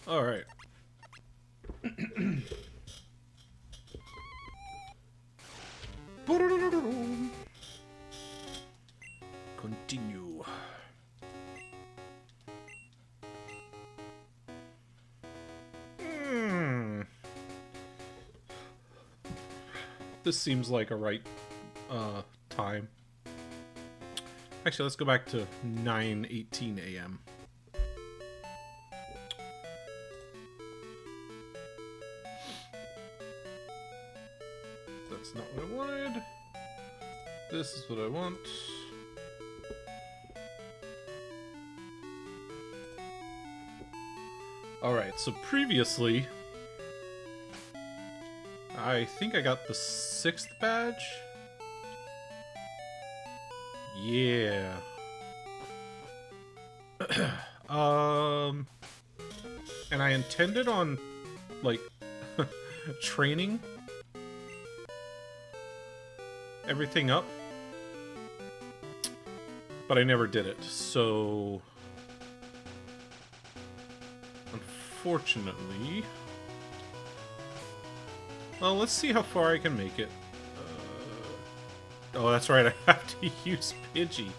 Alright. Continue. This seems like a right time. Actually, let's go back to 9:18 a.m. That's not what I wanted. This is what I want. Alright, so previously, I think I got the 6th badge. Yeah. And I intended on, like, training everything up, but I never did it, so unfortunately, well, let's see how far I can make it. Oh, that's right, I have to use Pidgey.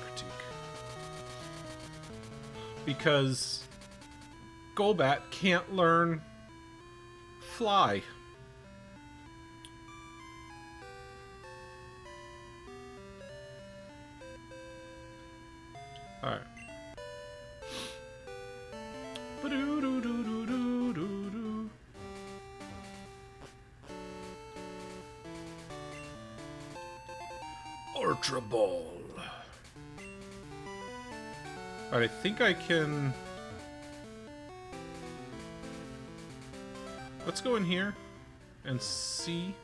Critique. Because Golbat can't learn Fly. Alright. Ultra Ball. Alright, I think I can... Let's go in here and see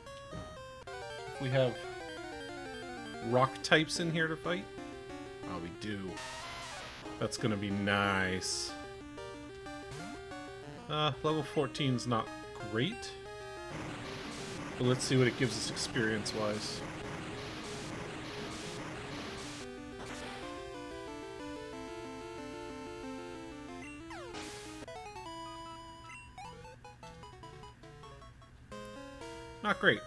if we have rock types in here to fight. Oh, we do. That's gonna be nice. Level 14's not great. But let's see what it gives us experience-wise. Not great.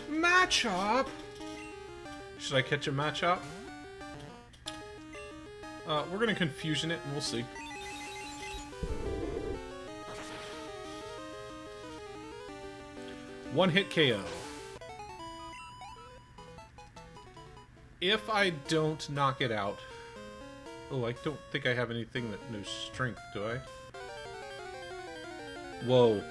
Matchup? Should I catch a matchup? We're gonna confusion it and we'll see. One hit KO. If I don't knock it out... Oh, I don't think I have anything that knows strength, do I? Whoa.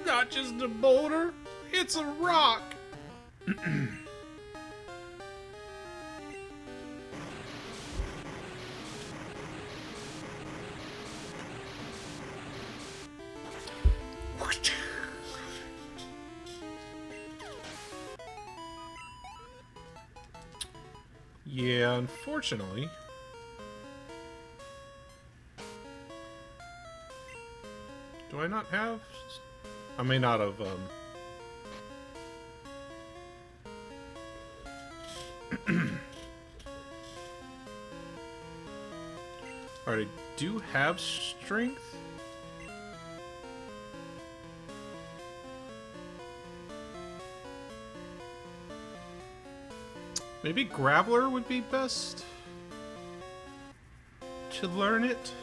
Not just a boulder, it's a rock! Yeah, unfortunately. Do I not have... I may not have, Alright, I do have strength. Maybe Graveler would be best to learn it.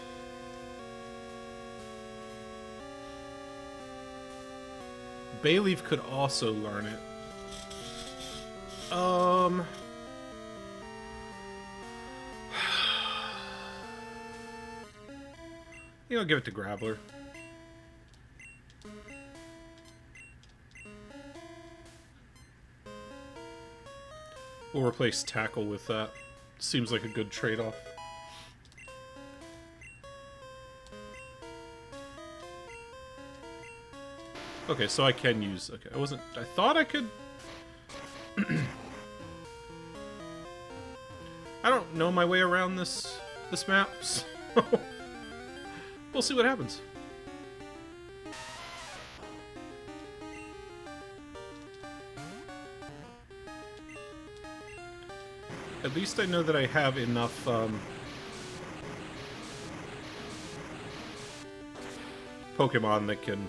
Bayleaf could also learn it. You know, give it to Graveler. We'll replace Tackle with that. Seems like a good trade-off. Okay, so I can use... Okay, I wasn't... I thought I could... I don't know my way around this map, so... We'll see what happens. At least I know that I have enough Pokemon that can...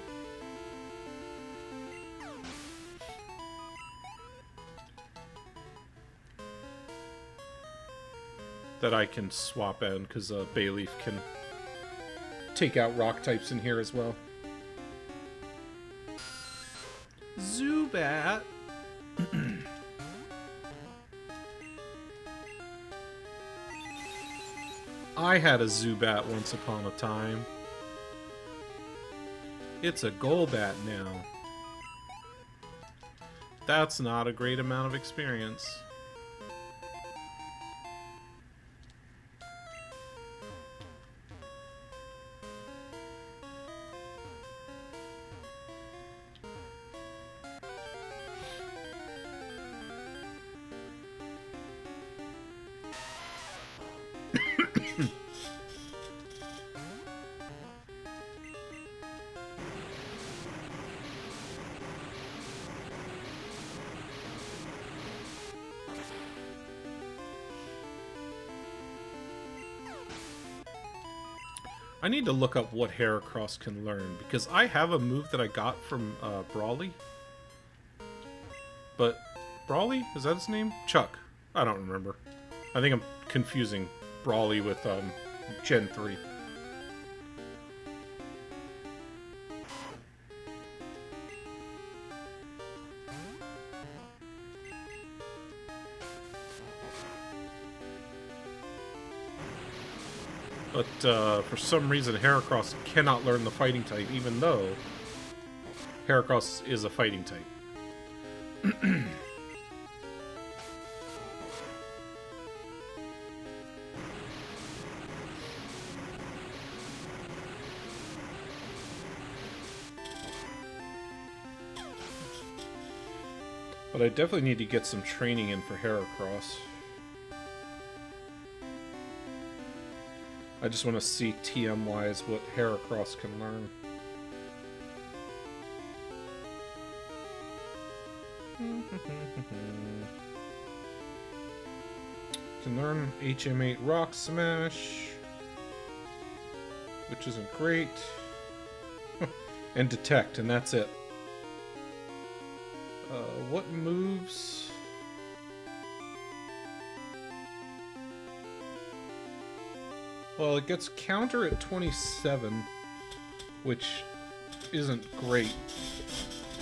that I can swap out, because Bayleaf can take out rock types in here as well. Zubat! I had a Zubat once upon a time. It's a Golbat now. That's not a great amount of experience. I need to look up what Heracross can learn, because I have a move that I got from Brawly. But Brawly? Is that his name? Chuck. I don't remember. I think I'm confusing Brawly with Gen 3. But for some reason, Heracross cannot learn the fighting type, even though Heracross is a fighting type. But I definitely need to get some training in for Heracross. I just want to see TM-wise what Heracross can learn. Can learn HM8 Rock Smash, which isn't great. And Detect, and that's it. What moves? Well, it gets counter at 27, which isn't great,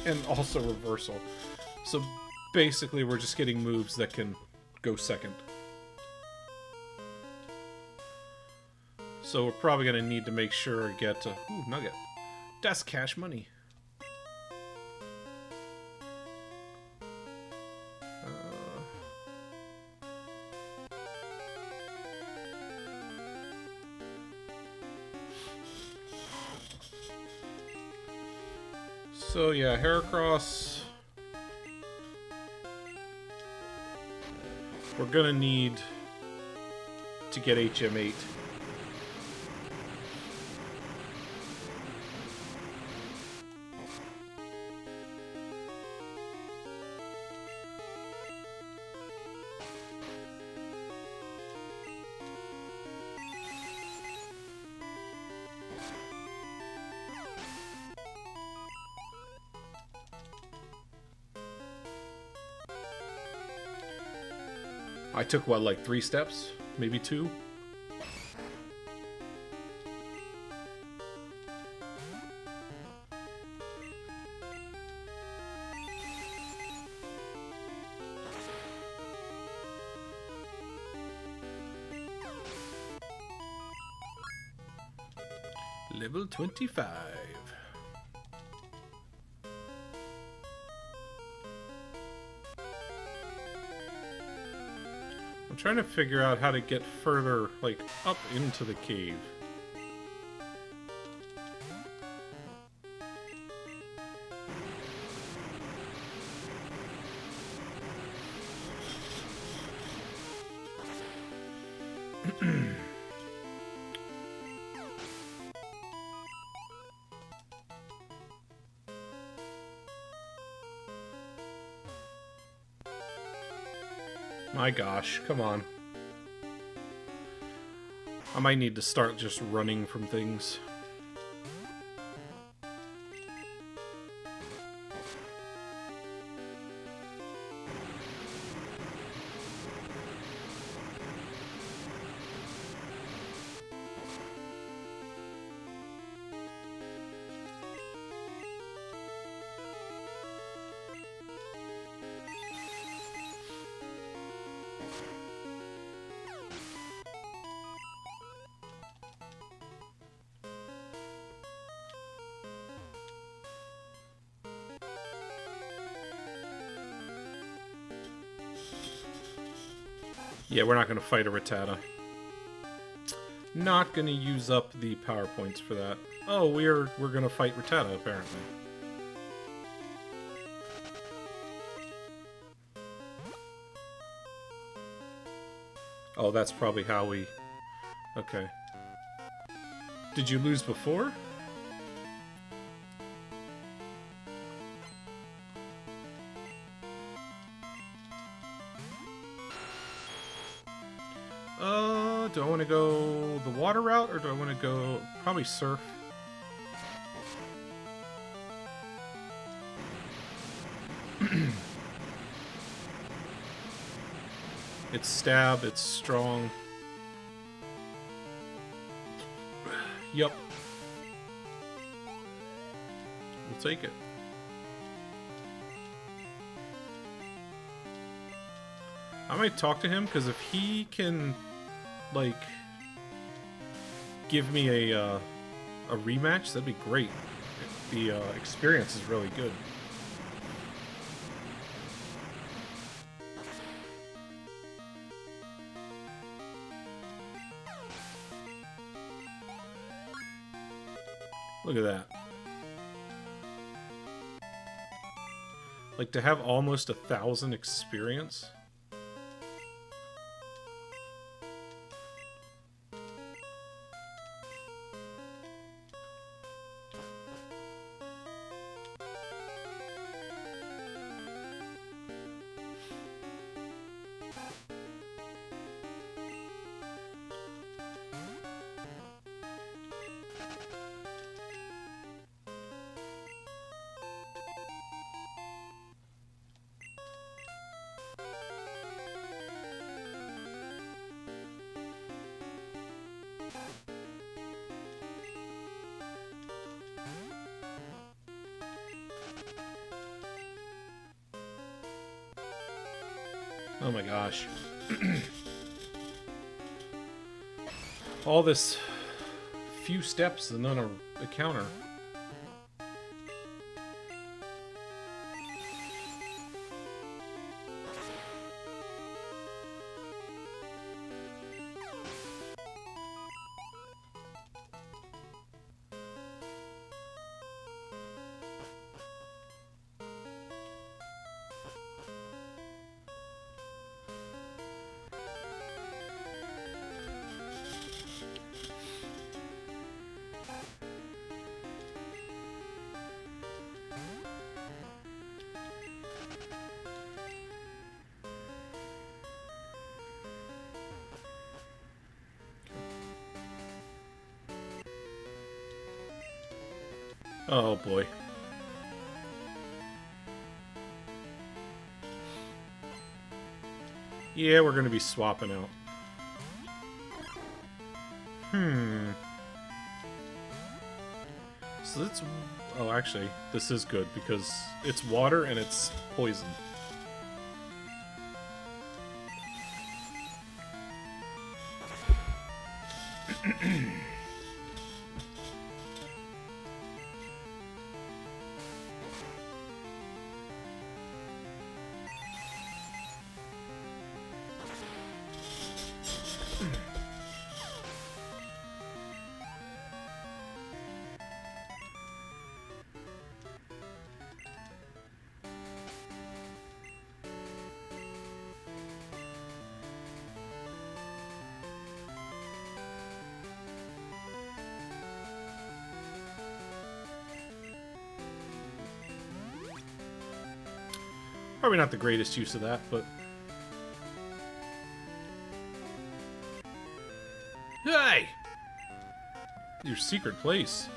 and also reversal. So basically we're just getting moves that can go second. So we're probably going to need to make sure I get... ooh, Nugget. That's cash money. So yeah, Heracross, we're gonna need to get HM8. I took, what, like 3 steps? Maybe 2? Level 25. I'm trying to figure out how to get further, like, up into the cave. My gosh, come on. I might need to start just running from things. Yeah, we're not going to fight a Rattata. Not going to use up the power points for that. Oh, we're going to fight Rattata, apparently. Oh, that's probably how we... Okay. Did you lose before? Do I want to go the water route, or do I want to go... Probably surf. It's stab, it's strong. Yup. We'll take it. I might talk to him, because if he can, like, give me a rematch, that'd be great. The experience is really good. Look at that. Like, to have almost 1,000 experience. Oh my gosh. All this few steps and then a counter. Oh boy. Yeah, we're gonna be swapping out. So that's... Oh, actually, this is good because it's water and it's poison. Probably not the greatest use of that, but... your secret place.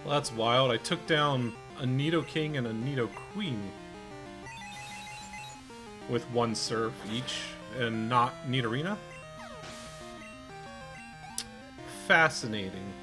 Well, that's wild. I took down a Nido King and a Nido Queen with one surf each, and not Nidorina. Fascinating.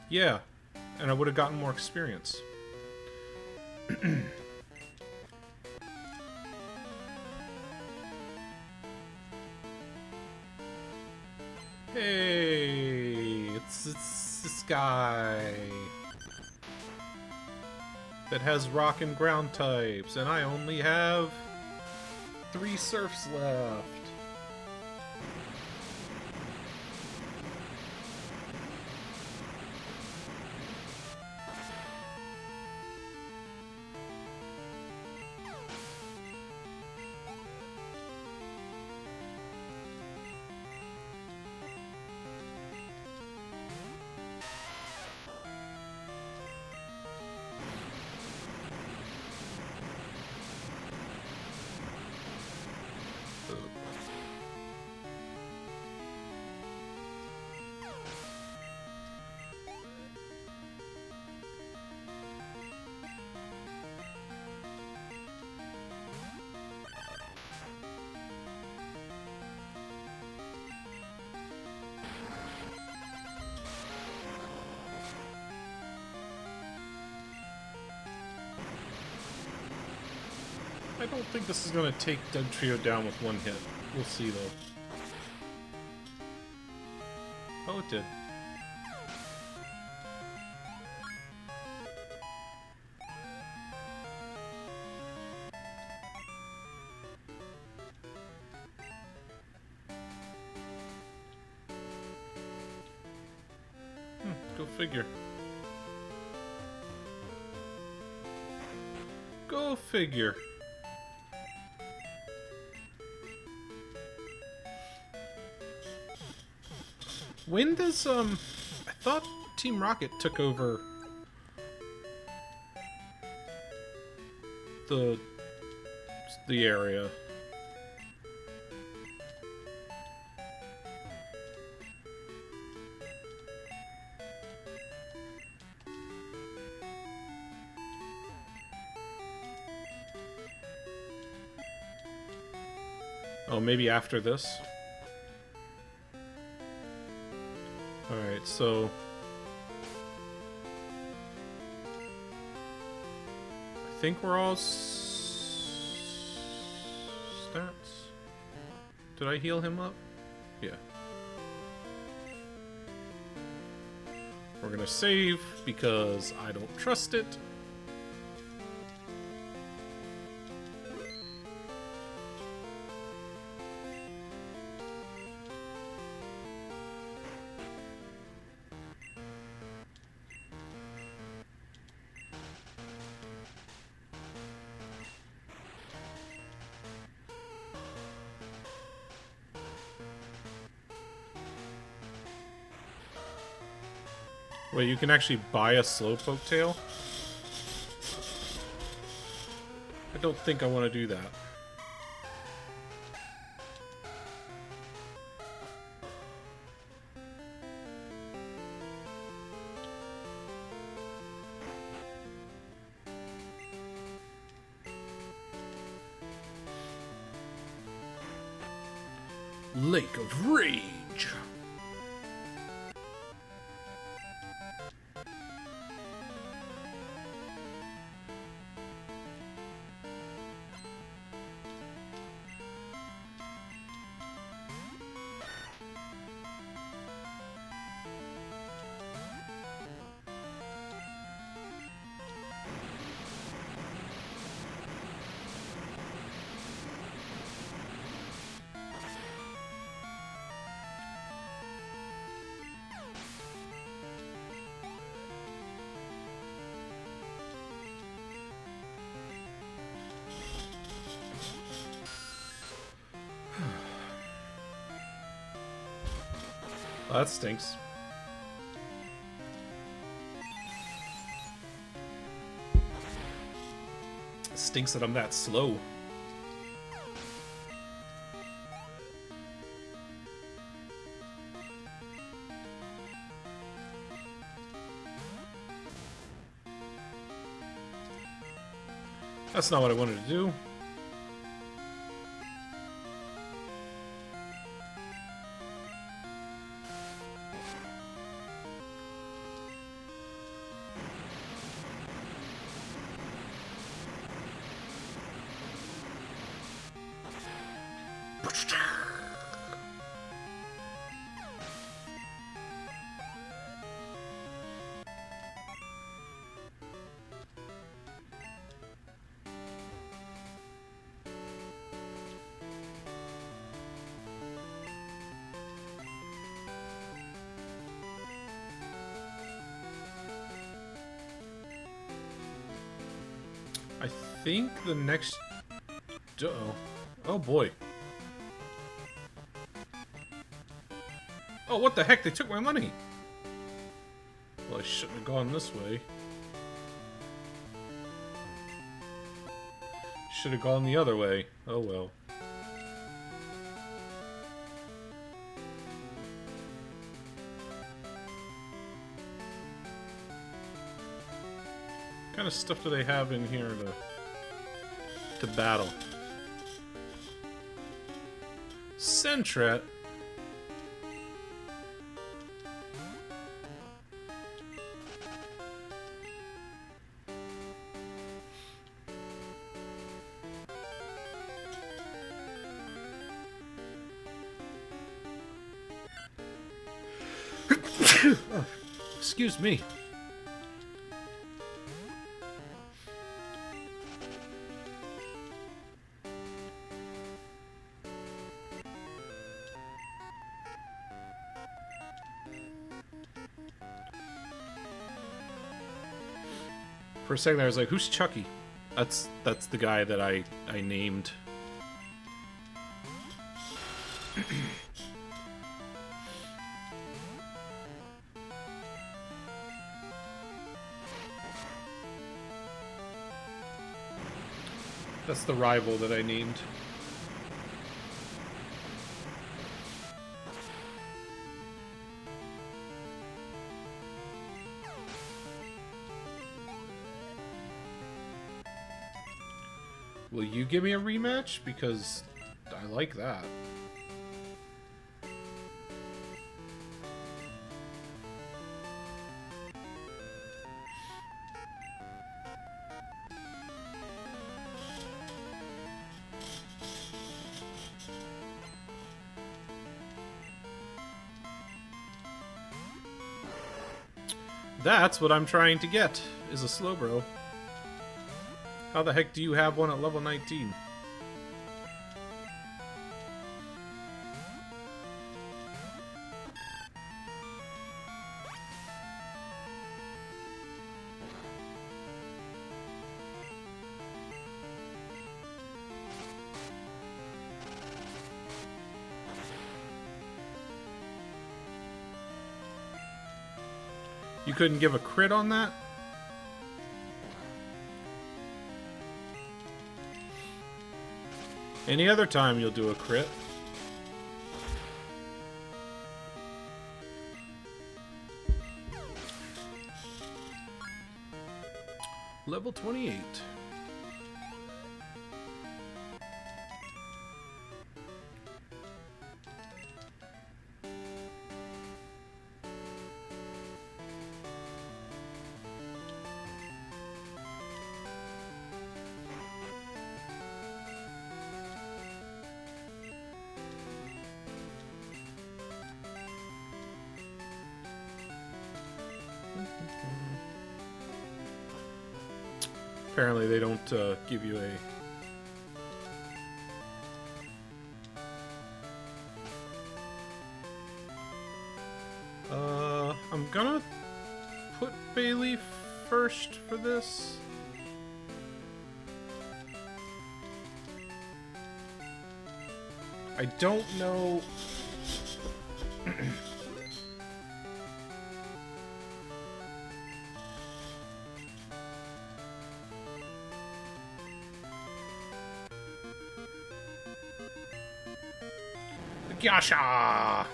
Yeah, and I would have gotten more experience. Hey, it's this guy that has rock and ground types, and I only have 3 surfs left. I don't think this is going to take Dugtrio down with one hit. We'll see, though. Oh, it did. Go figure. Go figure. When does, I thought Team Rocket took over the area. Oh, maybe after this? Alright, so... I think we're all stats. Did I heal him up? Yeah. We're gonna save because I don't trust it. Wait, you can actually buy a Slowpoke tail? I don't think I want to do that. Lake of Rage. Well, that stinks. It stinks that I'm that slow. That's not what I wanted to do. I think the next... Uh-oh. Oh boy. Oh, what the heck? They took my money! Well, I shouldn't have gone this way. Should have gone the other way. Oh well. What kind of stuff do they have in here to battle? Sentret? Oh, excuse me. For a second I was like, who's Chucky? That's the guy that I named. That's the rival that I named. Will you give me a rematch? Because I like that. That's what I'm trying to get, is a Slowbro. How the heck do you have one at level 19? You couldn't give a crit on that? Any other time you'll do a crit. Level 28. Apparently they don't give you a... I'm gonna put Bailey first for this. I don't know... Gyasha!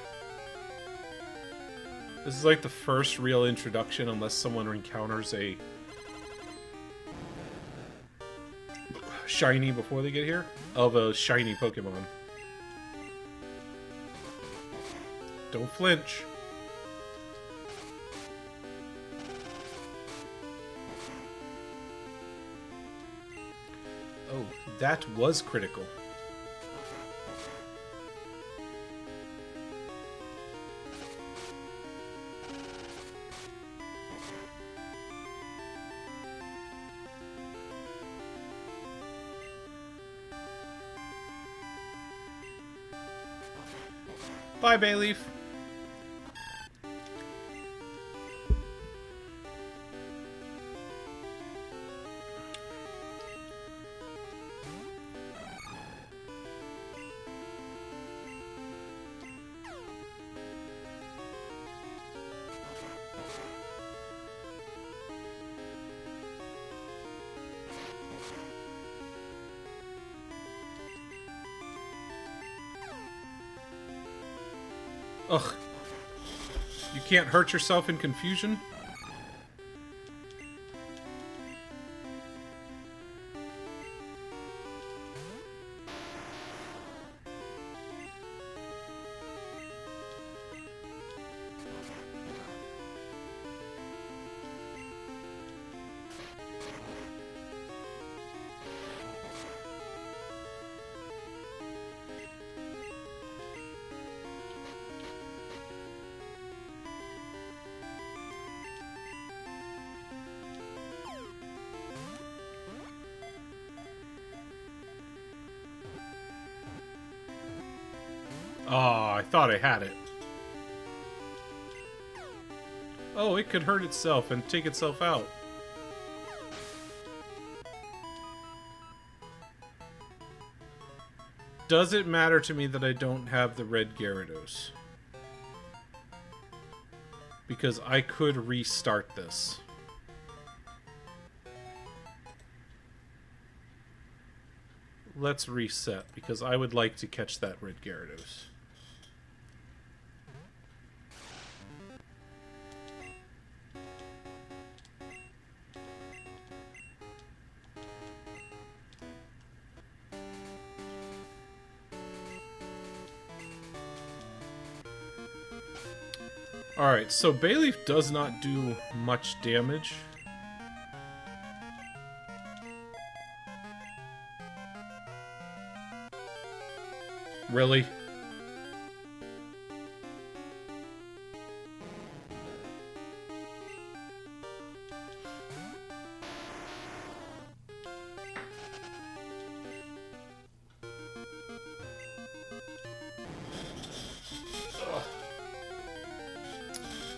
This is like the first real introduction, unless someone encounters a shiny before they get here, of a shiny Pokemon. Don't flinch. Oh, that was critical. Bye, Bayleaf. Ugh. You can't hurt yourself in confusion? Oh, I thought I had it. Oh, it could hurt itself and take itself out. Does it matter to me that I don't have the red Gyarados? Because I could restart this. Let's reset, because I would like to catch that red Gyarados. Alright, so Bayleaf does not do much damage. Really?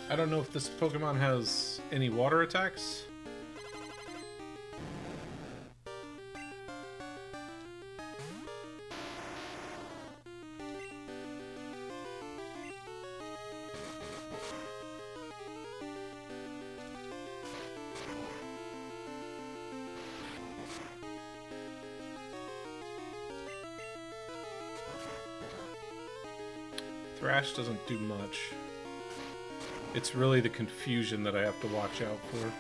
I don't know if this Pokemon has any water attacks. Thrash doesn't do much. It's really the confusion that I have to watch out for.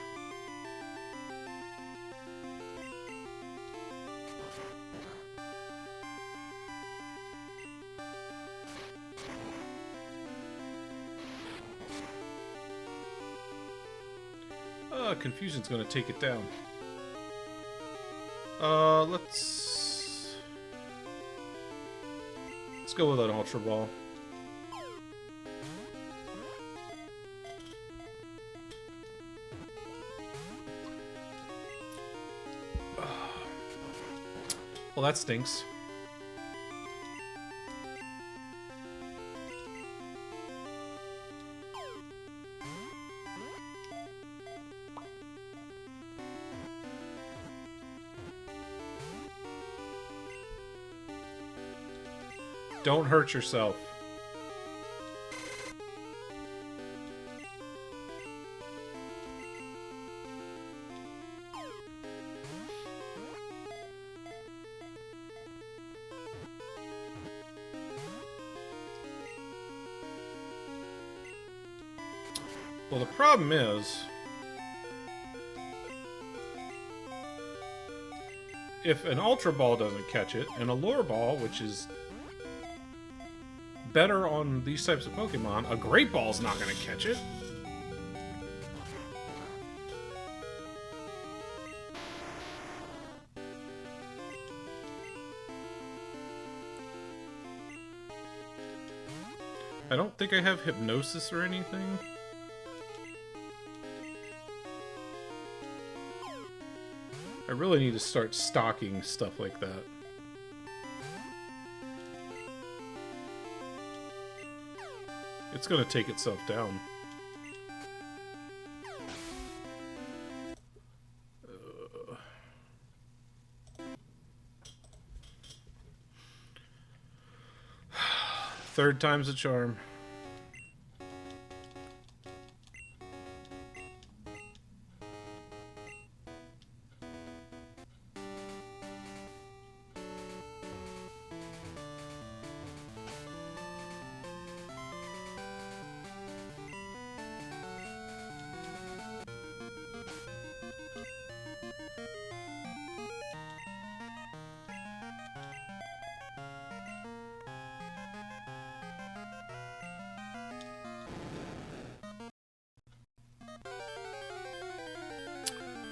Confusion's gonna take it down. Let's go with an Ultra Ball. Well, that stinks. Don't hurt yourself. Well, the problem is, if an Ultra Ball doesn't catch it, and a Lure Ball, which is better on these types of Pokemon, a Great Ball's not going to catch it. I don't think I have Hypnosis or anything. I really need to start stocking stuff like that. It's gonna take itself down. Third time's a charm.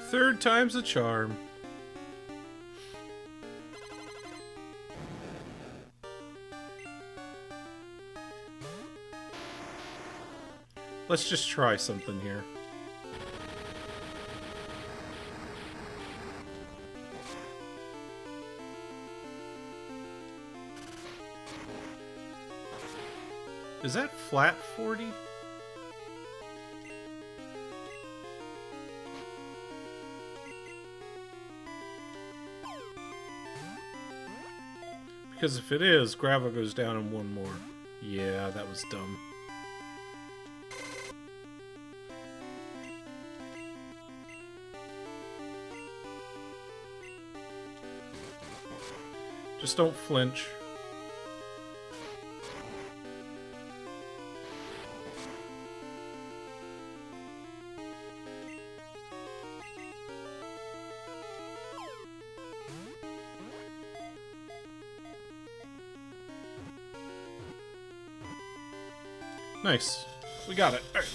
Third time's a charm. Let's just try something here. Is that flat 40? Because if it is, gravel goes down in one more. Yeah, that was dumb. Just don't flinch. Nice. We got it. All right.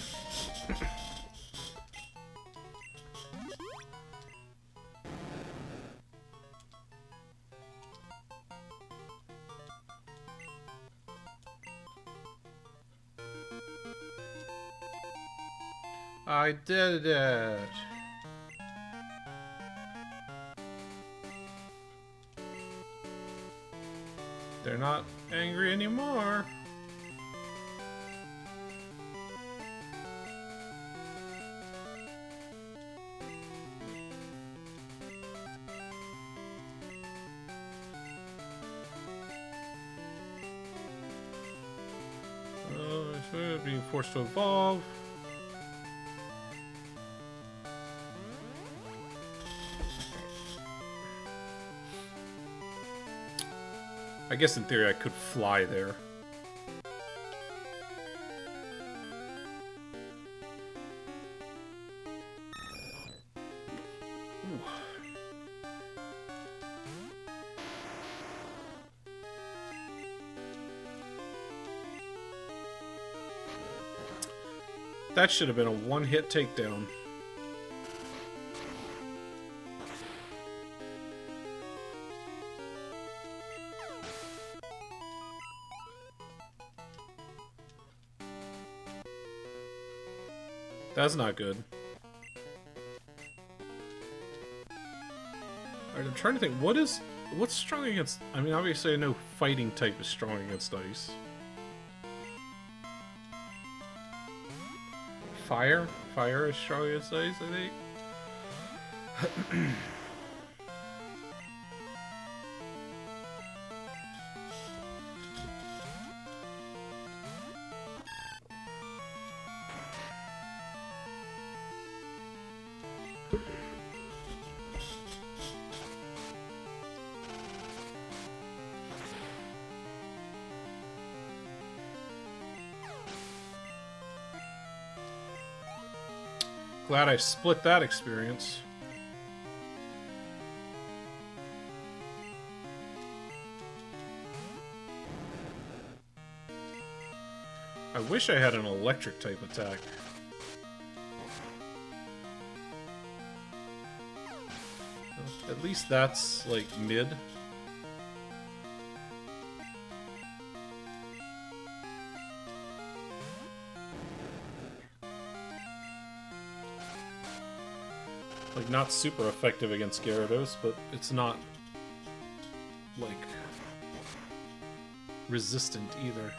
I did it. They're not angry anymore. Being forced to evolve. I guess in theory I could fly there. Ooh. That should have been a one-hit takedown. That's not good. Alright, I'm trying to think, what's strong against... I mean, obviously I know fighting type is strong against ice. Fire? Fire is strong against ice, I think. Glad I split that experience. I wish I had an electric type attack. At least that's, like, mid. Like, not super effective against Gyarados, but it's not, like, resistant either.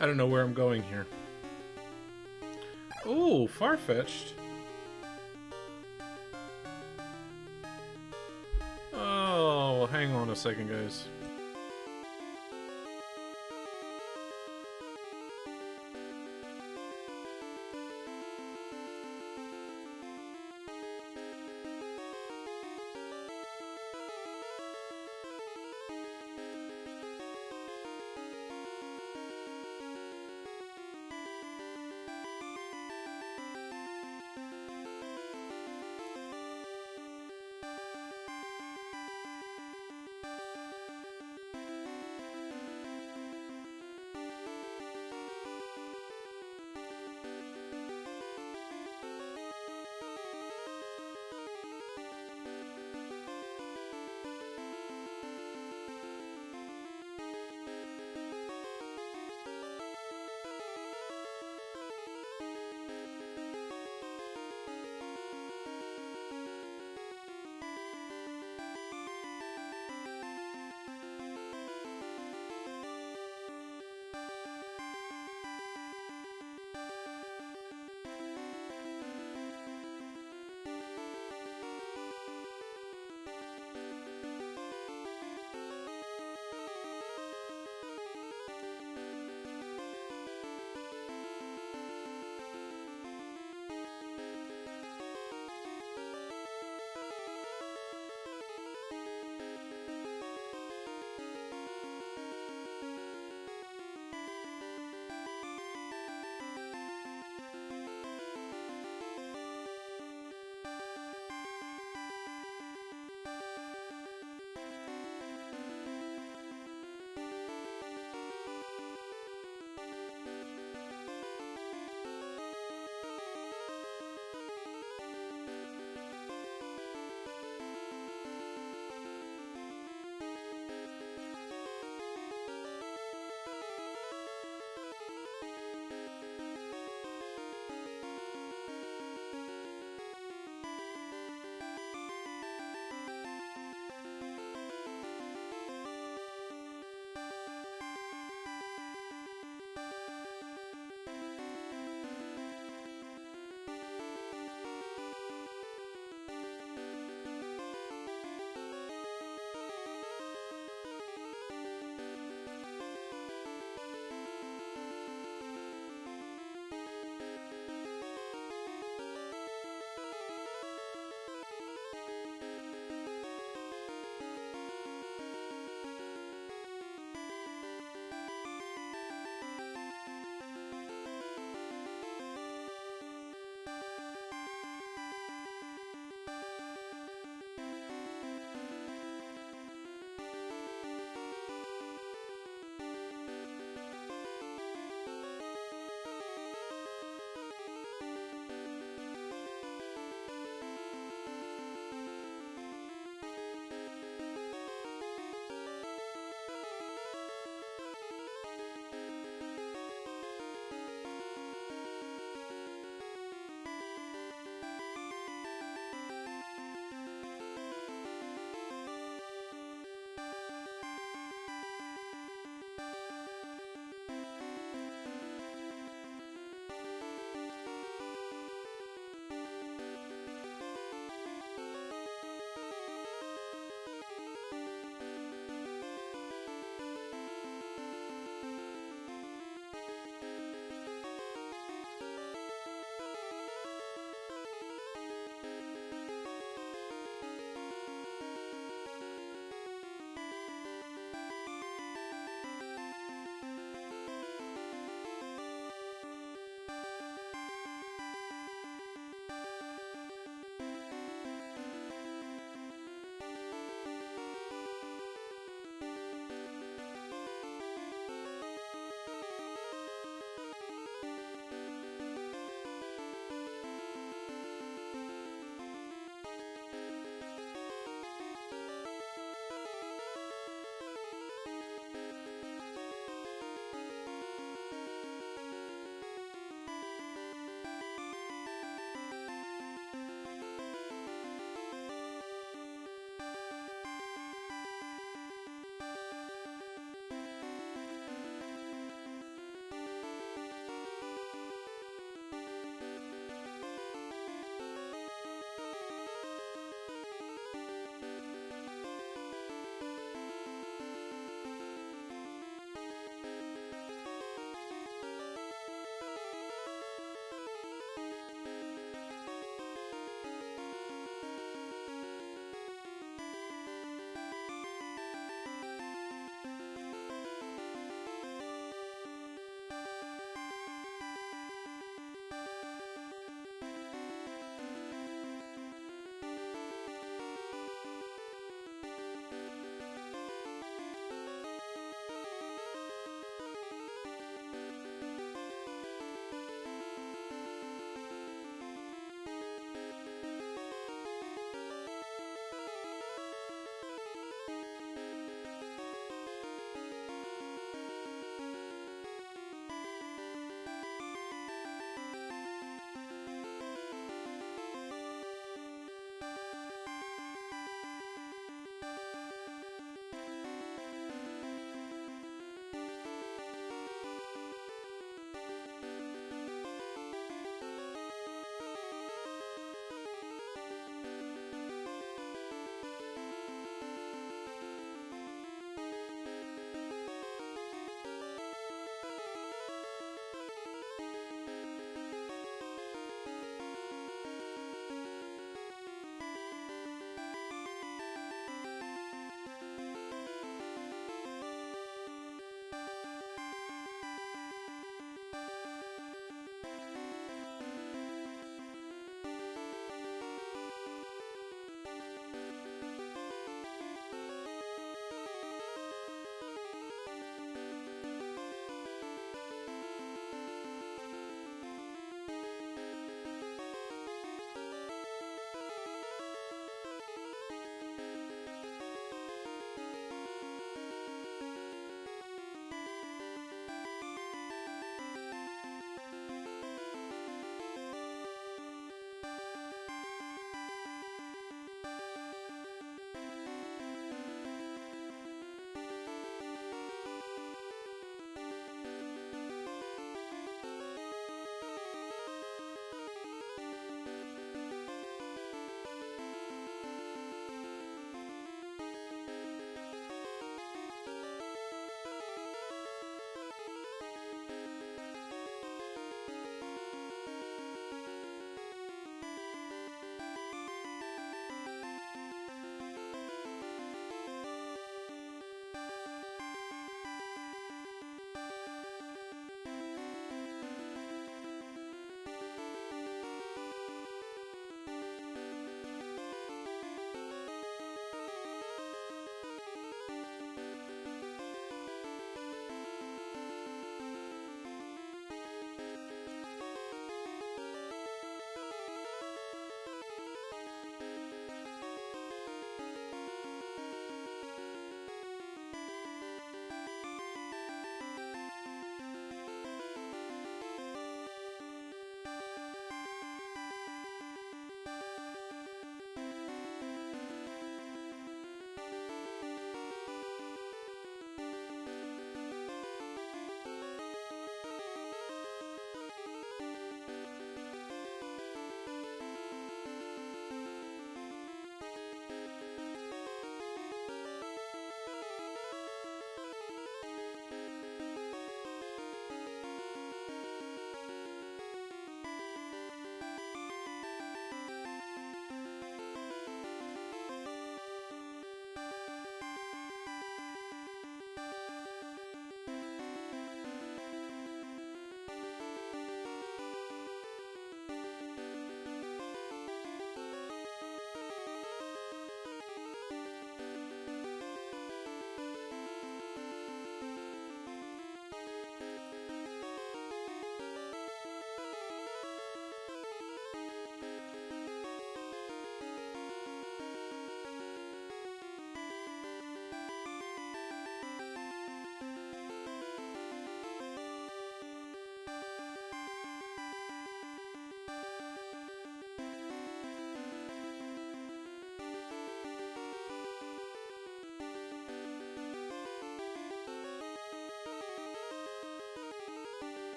I don't know where I'm going here. Oh, far-fetched. Oh, hang on a second, guys.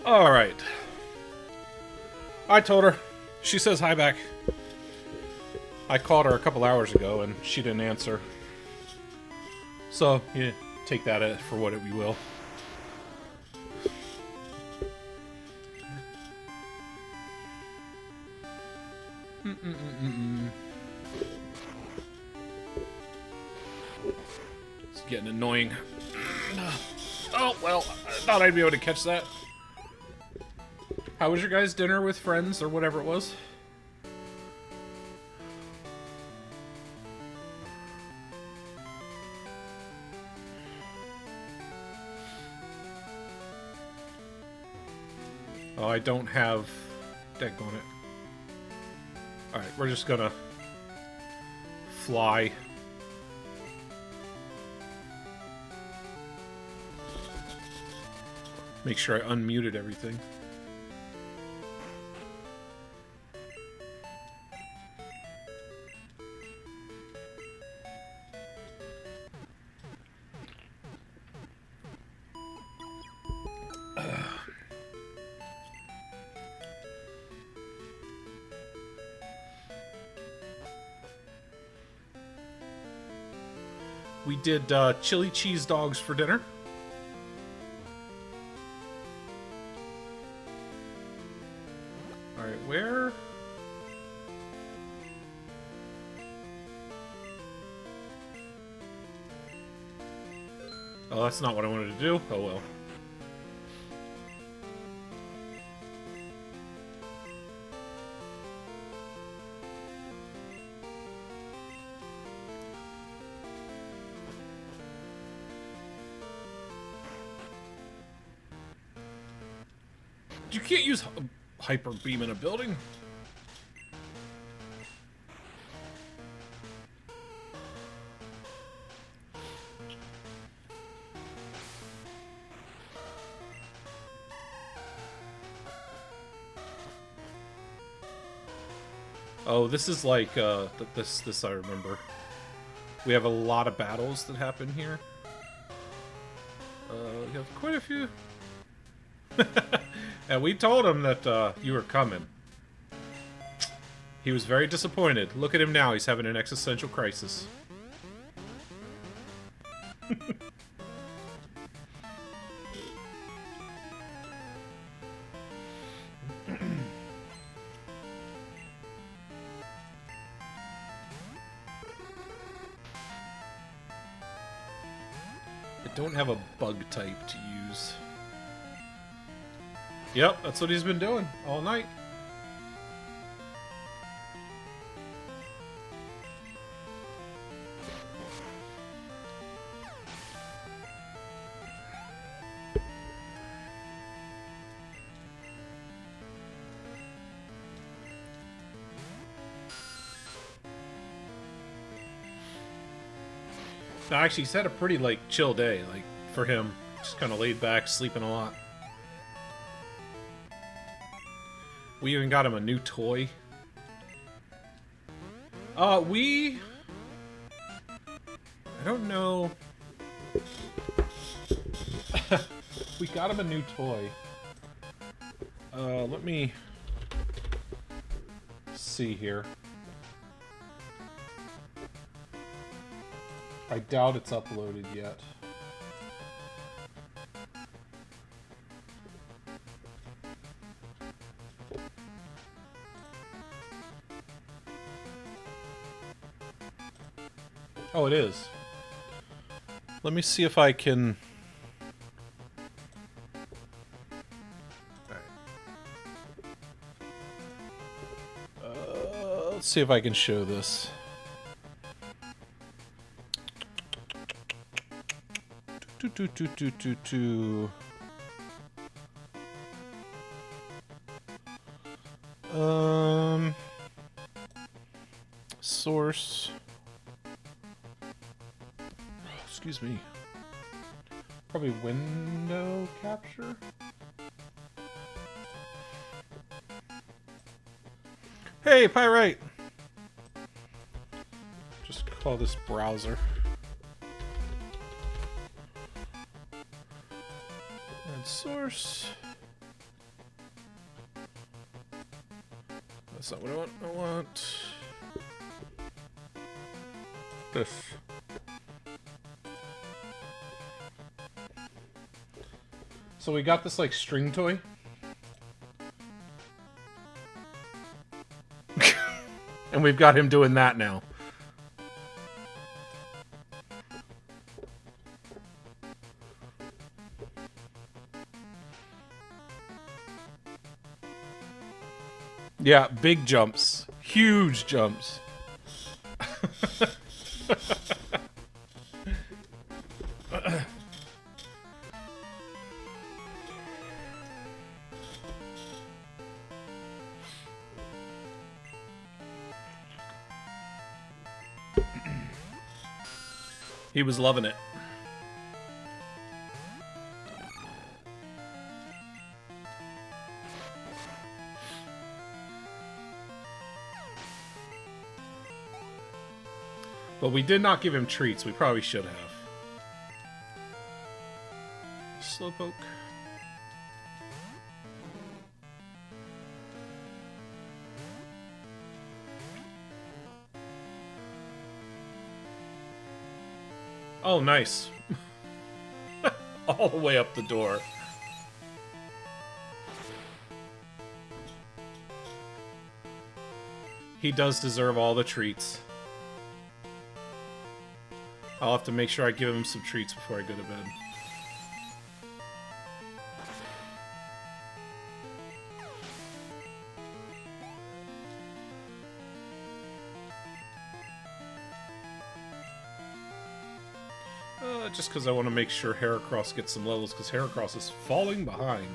Alright. I told her. She says hi back. I called her a couple hours ago and she didn't answer. So, yeah, take that for what we will. It's getting annoying. Oh, well, I thought I'd be able to catch that. How was your guys' dinner with friends or whatever it was? Oh, I don't have deck on it. Alright, we're just gonna fly. Make sure I unmuted everything. We did chili cheese dogs for dinner. Alright, where? Oh, that's not what I wanted to do. Oh well. You can't use hyper beam in a building. Oh, this is like this I remember. We have a lot of battles that happen here. We have quite a few. And we told him that you were coming. He was very disappointed. Look at him now. He's having an existential crisis. I don't have a bug type to use. Yep, that's what he's been doing all night. No, actually, he's had a pretty, like, chill day, like, for him. Just kind of laid back, sleeping a lot. We even got him a new toy. I don't know. We got him a new toy. Let me see here. I doubt it's uploaded yet. Oh, it is. Let me see if I can... Let's see if I can show this. Source. Excuse me. Probably window capture. Hey, Pyrite. Just call this browser. And source. That's not what I want. I want this. So we got this like string toy. And we've got him doing that now. Yeah, big jumps. Huge jumps. He was loving it. But we did not give him treats. We probably should have. Slowpoke. Oh, nice. All the way up the door. He does deserve all the treats. I'll have to make sure I give him some treats before I go to bed. Just because I want to make sure Heracross gets some levels, because Heracross is falling behind.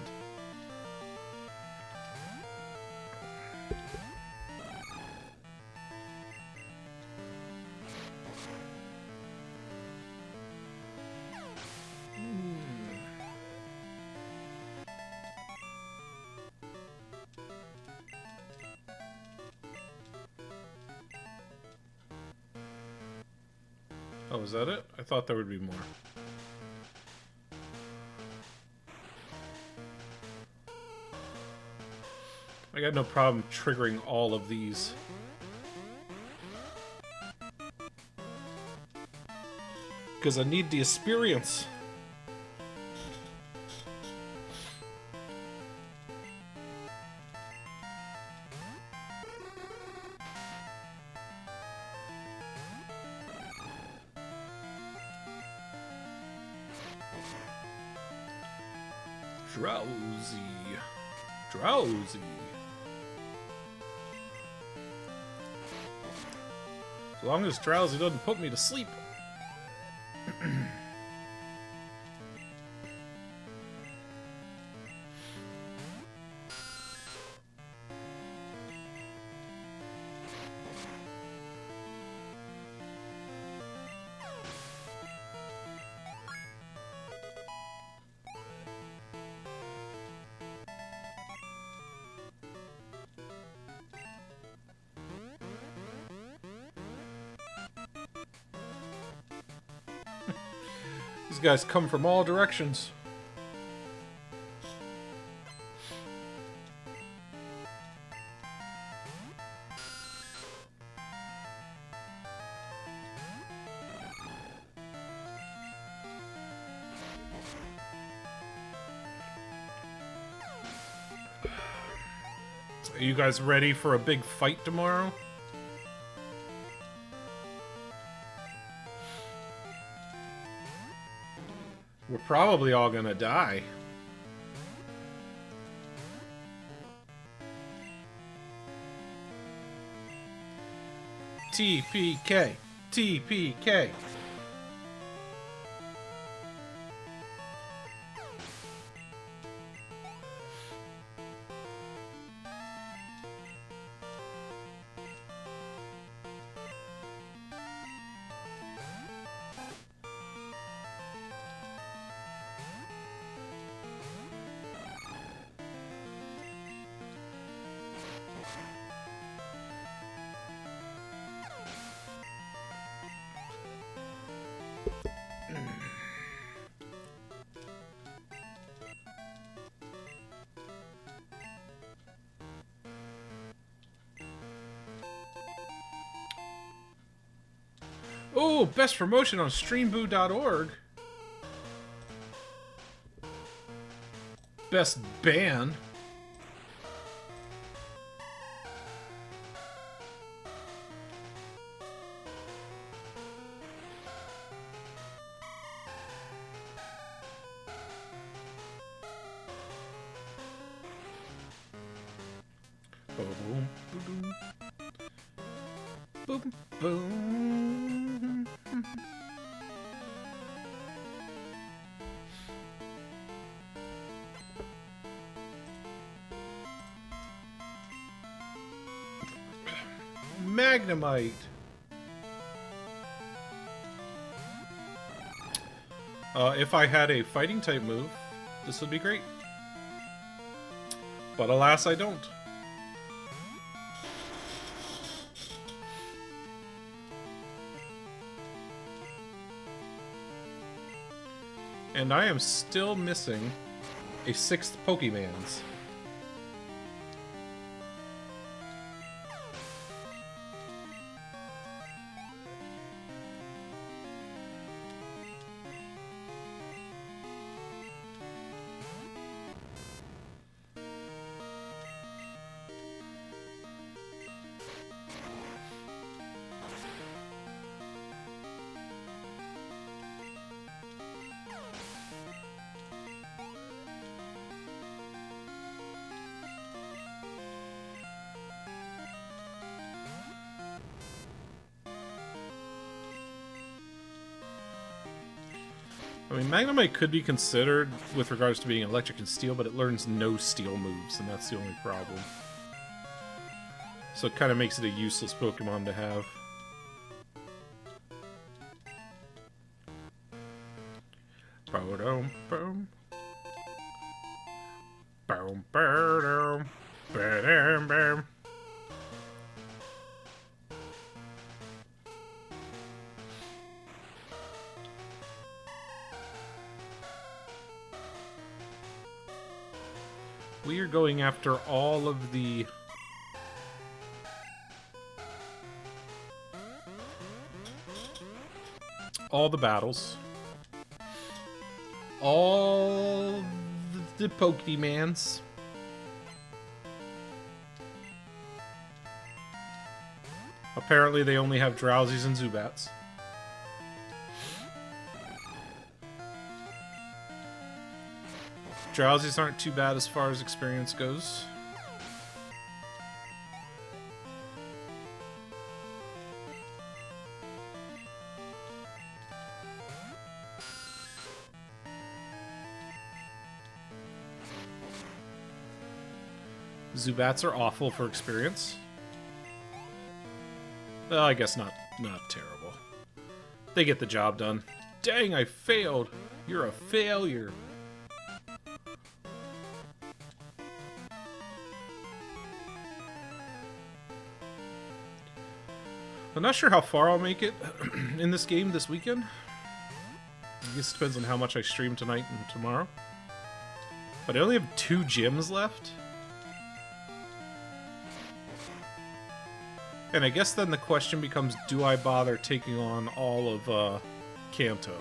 Oh, is that it? I thought there would be more. I got no problem triggering all of these. Because I need the experience. Drowsy. Drowsy. As long as Drowsy doesn't put me to sleep. These guys come from all directions. Are you guys ready for a big fight tomorrow? We're probably all gonna die. TPK. TPK. Oh, best promotion on streamboo.org. Best ban. Boom, boom, boom, boom. Magnemite. If I had a fighting type move, this would be great. But alas, I don't. And I am still missing a 6th Pokemans. I mean, Magnemite could be considered with regards to being electric and steel, but it learns no steel moves, and that's the only problem. So it kind of makes it a useless Pokemon to have. Boom, boom. Boom, boom, boom, boom. We are going after all of the battles. All the Pokemans. Apparently they only have Drowsies and Zubats. Drowsies aren't too bad as far as experience goes. Zubats are awful for experience. Well, I guess not terrible. They get the job done. Dang, I failed. You're a failure. I'm not sure how far I'll make it in this game this weekend. I guess it depends on how much I stream tonight and tomorrow. But I only have 2 gyms left. And I guess then the question becomes, do I bother taking on all of Kanto?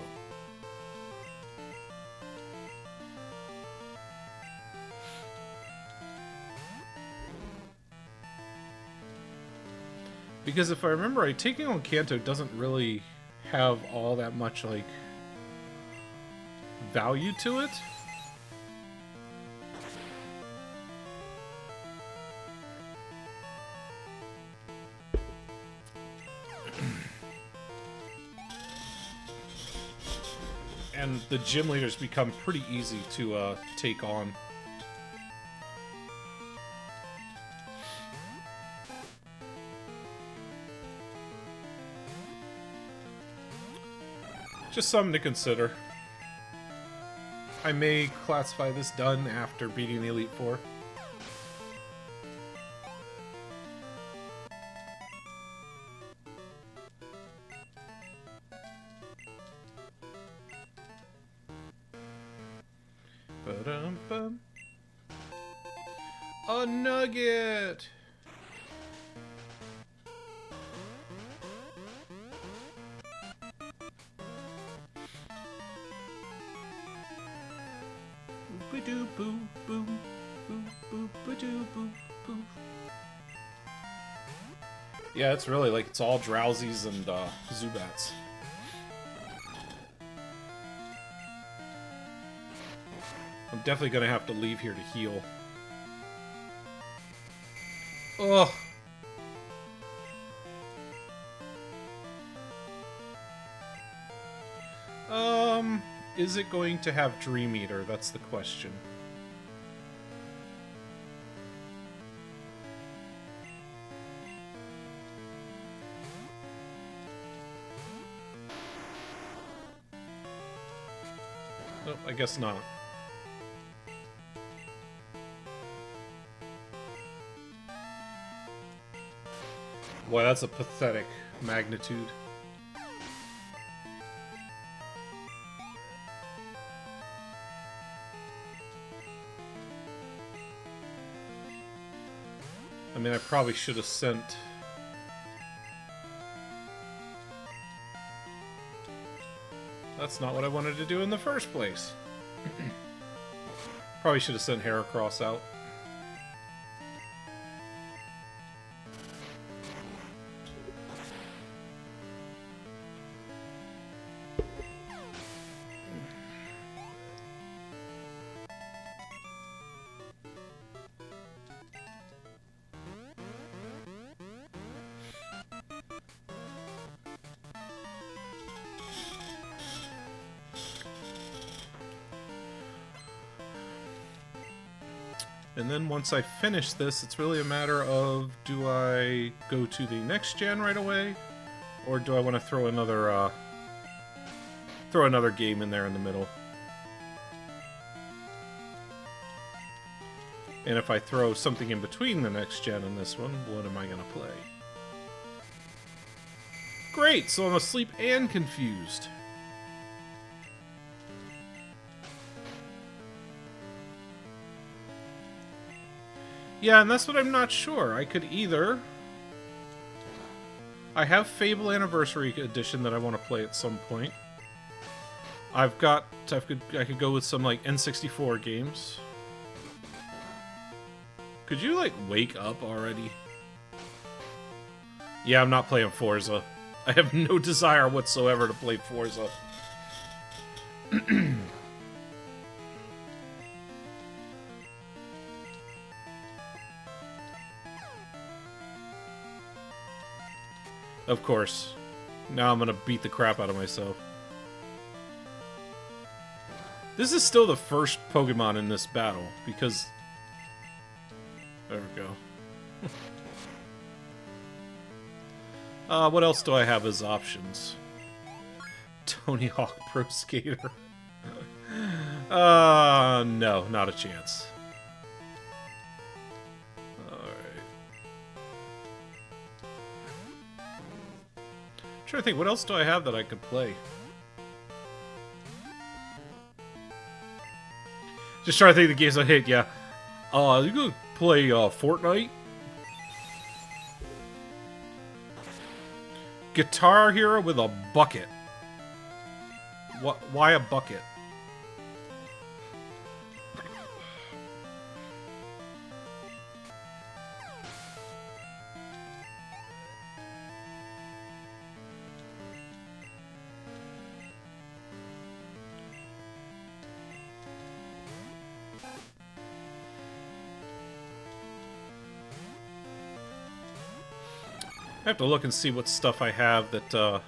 Because if I remember right, taking on Kanto doesn't really have all that much, like, value to it. And the gym leaders become pretty easy to take on. Just something to consider. I may classify this done after beating the Elite Four. Ba-dum-bum. A nugget! doo boo boo boo boo boo doo boo boo. Yeah, it's really like it's all Drowsies and Zubats. I'm definitely gonna have to leave here to heal. Ugh. Is it going to have Dream Eater? That's the question. Nope, I guess not. Boy, that's a pathetic magnitude. I mean, I probably should have sent... That's not what I wanted to do in the first place. Probably should have sent Heracross out. And then once I finish this, it's really a matter of, do I go to the next gen right away? Or do I want to throw another game in there in the middle? And if I throw something in between the next gen and this one, what am I going to play? Great! So I'm asleep and confused. Yeah, and that's what I'm not sure. I could either... I have Fable Anniversary Edition that I want to play at some point. I could go with some, like, N64 games. Could you, like, wake up already? Yeah, I'm not playing Forza. I have no desire whatsoever to play Forza. Of course. Now I'm gonna beat the crap out of myself. This is still the first Pokemon in this battle, because... There we go. What else do I have as options? Tony Hawk Pro Skater. No, not a chance. I think, what else do I have that I could play? Just trying to think of the games I hate, yeah. You gonna play Fortnite? Guitar Hero with a bucket. What? Why a bucket? I have to look and see what stuff I have that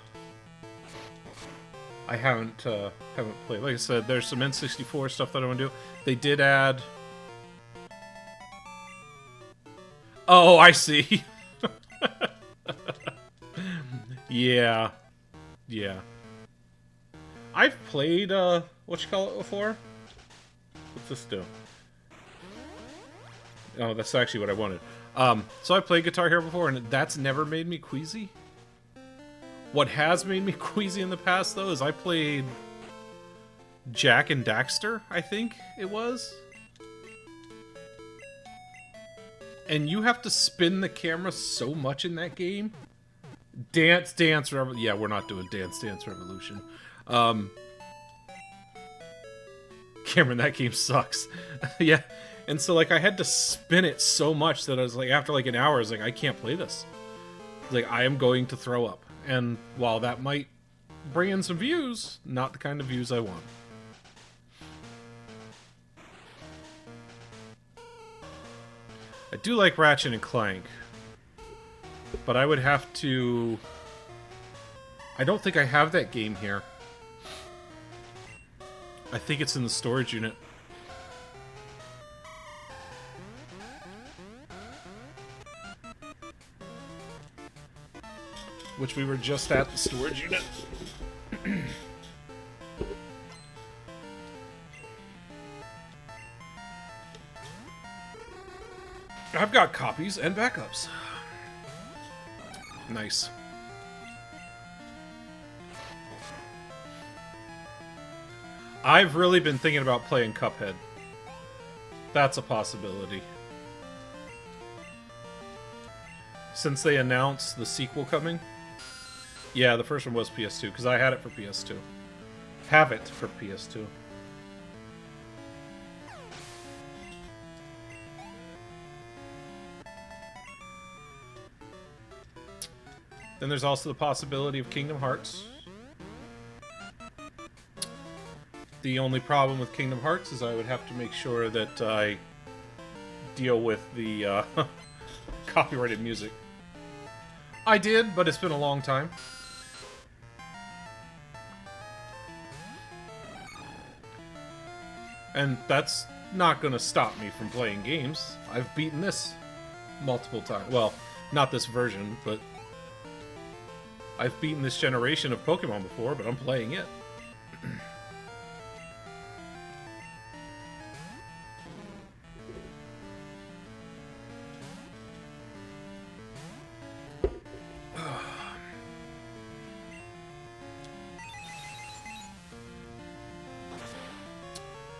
I haven't played. Like I said, there's some N64 stuff that I want to do. They did add... Oh, I see. Yeah. Yeah. I've played, what you call it before? What's this do? Oh, that's actually what I wanted. So I played Guitar Hero before, and that's never made me queasy. What has made me queasy in the past, though, is I played Jak and Daxter, I think it was. And you have to spin the camera so much in that game. Dance Dance Revolution. Yeah, we're not doing Dance Dance Revolution. Cameron, that game sucks. Yeah. And so, like, I had to spin it so much that I was like, after like an hour, I was like, I can't play this. Like, I am going to throw up. And while that might bring in some views, not the kind of views I want. I do like Ratchet and Clank, but I would have to... I don't think I have that game here. I think it's in the storage unit. Which we were just at the storage unit. I've got copies and backups. Nice. I've really been thinking about playing Cuphead. That's a possibility. Since they announced the sequel coming. Yeah, the first one was PS2, because I had it for PS2. Have it for PS2. Then there's also the possibility of Kingdom Hearts. The only problem with Kingdom Hearts is I would have to make sure that I deal with the copyrighted music. I did, but it's been a long time. And that's not going to stop me from playing games. I've beaten this multiple times. Well, not this version, but I've beaten this generation of Pokemon before, but I'm playing it.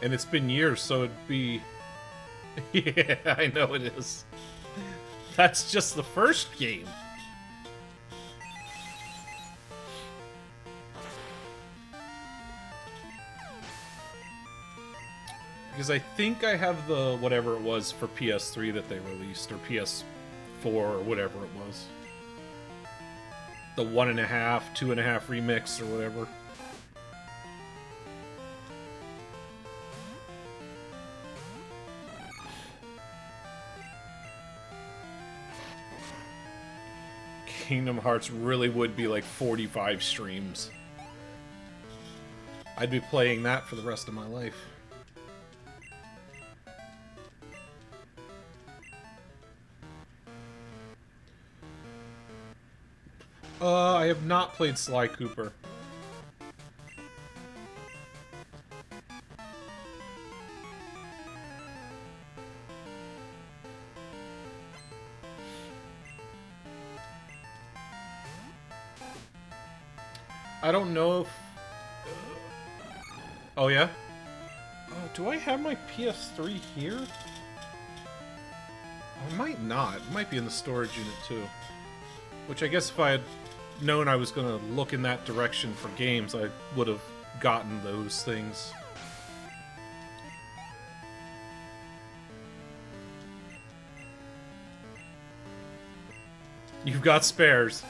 And it's been years, so it'd be... Yeah, I know it is. That's just the first game. Because I think I have the whatever it was for PS3 that they released, or PS4, or whatever it was. The 1.5, 2.5 remix, or whatever. Kingdom Hearts really would be like 45 streams. I'd be playing that for the rest of my life. I have not played Sly Cooper. I don't know if... Oh, yeah? Oh, do I have my PS3 here? I might not. It might be in the storage unit, too. Which I guess if I had known I was going to look in that direction for games, I would have gotten those things. You've got spares.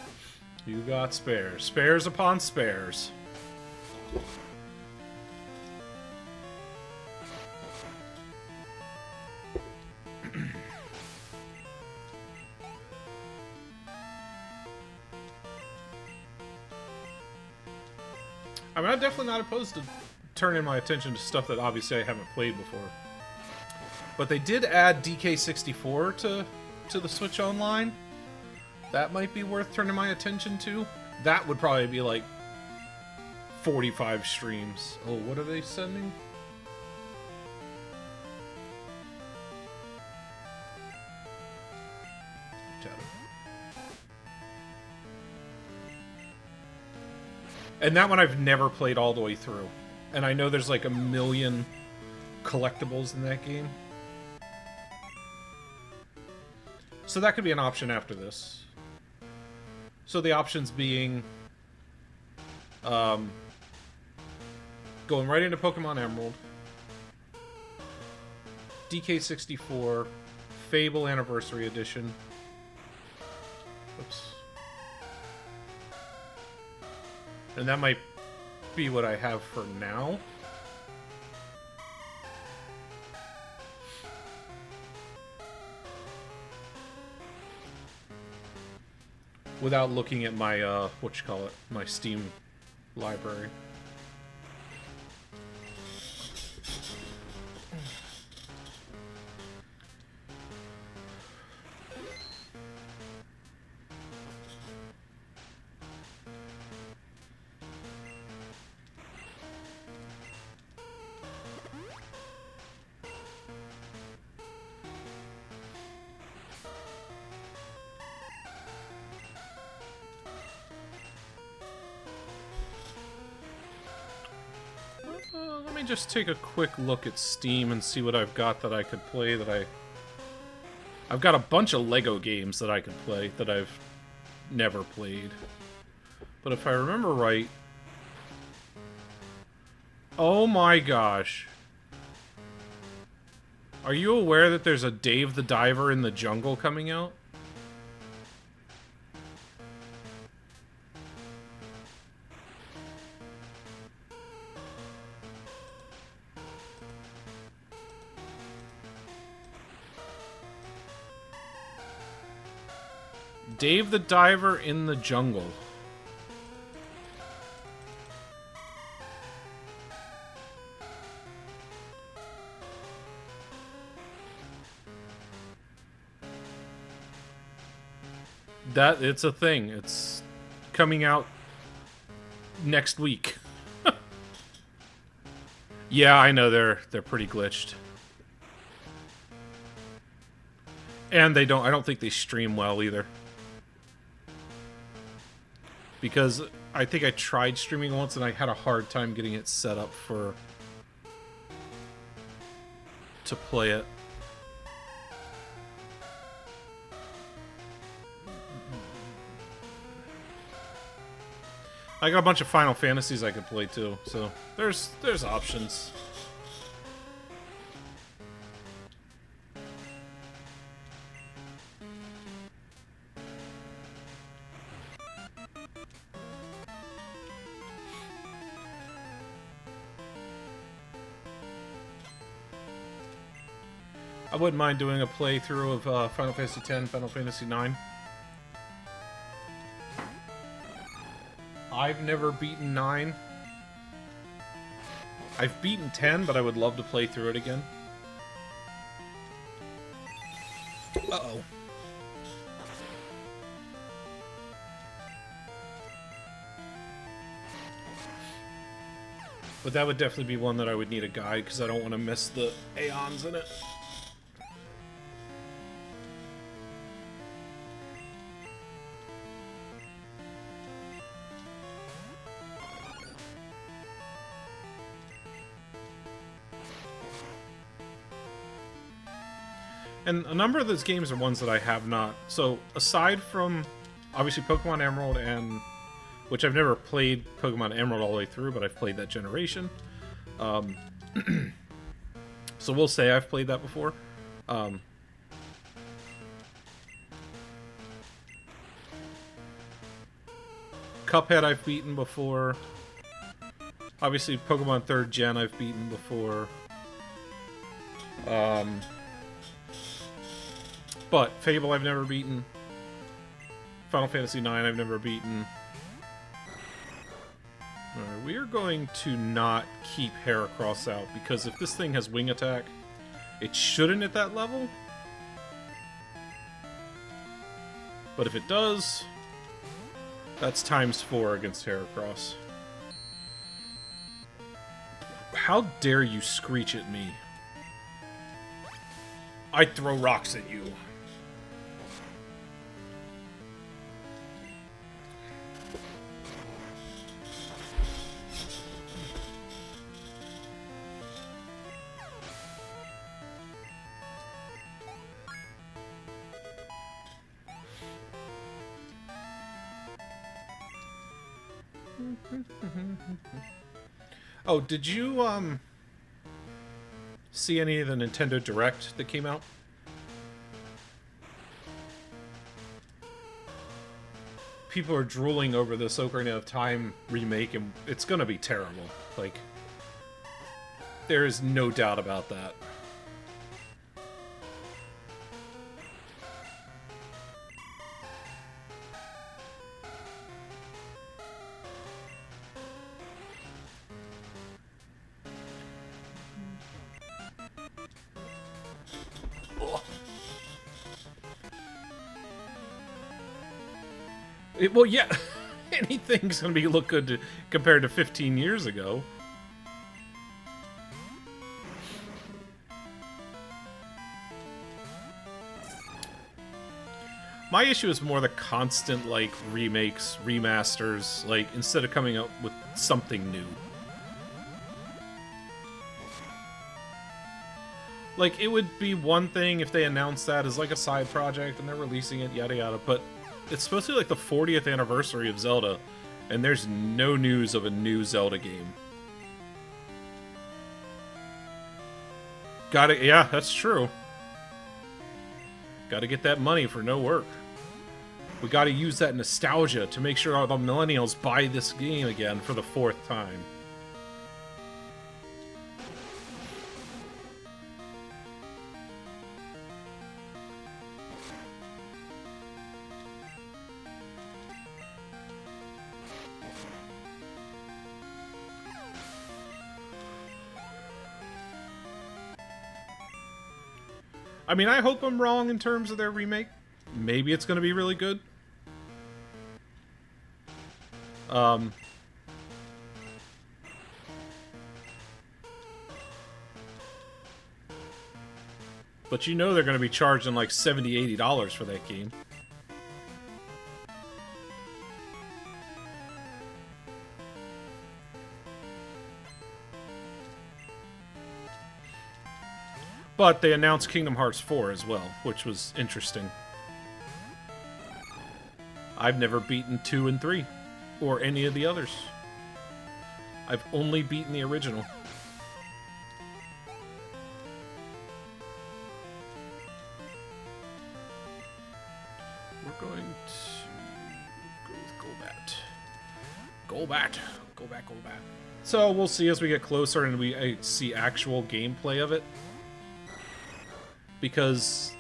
You got spares. Spares upon spares. I mean, I'm definitely not opposed to turning my attention to stuff that obviously I haven't played before. But they did add DK64 to the Switch Online. That might be worth turning my attention to. That would probably be like 45 streams. Oh, what are they sending? And that one I've never played all the way through. And I know there's like a million collectibles in that game. So that could be an option after this. So the options being... going right into Pokemon Emerald. DK64 Fable Anniversary Edition. Oops. And that might be what I have for now. Without looking at my, my Steam library. Let me just take a quick look at Steam and see what I've got that I could play I've got a bunch of Lego games that I could play that I've never played. But if I remember right... Oh my gosh. Are you aware that there's a Dave the Diver in the Jungle coming out? Dave the Diver in the Jungle. It's a thing. It's coming out next week. Yeah, I know they're pretty glitched. And I don't think they stream well either. Because I think I tried streaming once and I had a hard time getting it set up to play it. I got a bunch of Final Fantasies I could play too, so there's options. I wouldn't mind doing a playthrough of Final Fantasy X, Final Fantasy IX. I've never beaten 9. I've beaten 10, but I would love to play through it again. Uh-oh. But that would definitely be one that I would need a guide, because I don't want to miss the Aeons in it. And a number of those games are ones that I have not. So, aside from, obviously, Pokemon Emerald and... Which I've never played Pokemon Emerald all the way through, but I've played that generation. So we'll say I've played that before. Cuphead I've beaten before. Obviously, Pokemon 3rd Gen I've beaten before. But Fable I've never beaten. Final Fantasy IX I've never beaten. Alright, we are going to not keep Heracross out, because if this thing has Wing Attack, it shouldn't at that level. But if it does, that's ×4 against Heracross. How dare you screech at me? I'd throw rocks at you. Oh, did you, see any of the Nintendo Direct that came out? People are drooling over this Ocarina of Time remake, and it's gonna be terrible. Like, there is no doubt about that. Well, yeah, anything's gonna be look good compared to 15 years ago. My issue is more the constant, like, remakes, remasters, like, instead of coming up with something new. Like, it would be one thing if they announced that as, like, a side project and they're releasing it, yada yada, but it's supposed to be, like, the 40th anniversary of Zelda, and there's no news of a new Zelda game. Yeah, that's true. Gotta get that money for no work. We gotta use that nostalgia to make sure all the millennials buy this game again for the 4th time. I mean, I hope I'm wrong in terms of their remake. Maybe it's going to be really good. But you know they're going to be charging like $70, $80 for that game. But they announced Kingdom Hearts 4 as well, which was interesting. I've never beaten 2 and 3, or any of the others. I've only beaten the original. We're going to go with Golbat. Golbat! Golbat, Golbat. So we'll see as we get closer and we see actual gameplay of it. Because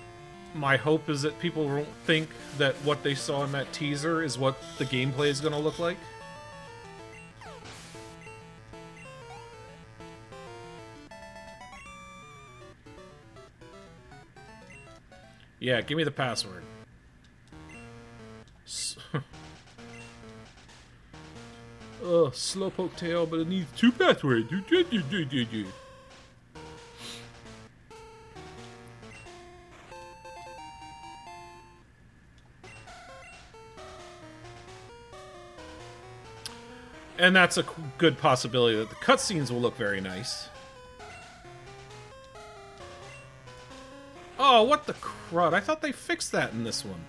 my hope is that people won't think that what they saw in that teaser is what the gameplay is going to look like. Yeah, give me the password. Slowpoke tail, but it needs 2 passwords. And that's a good possibility that the cutscenes will look very nice. Oh, what the crud. I thought they fixed that in this one.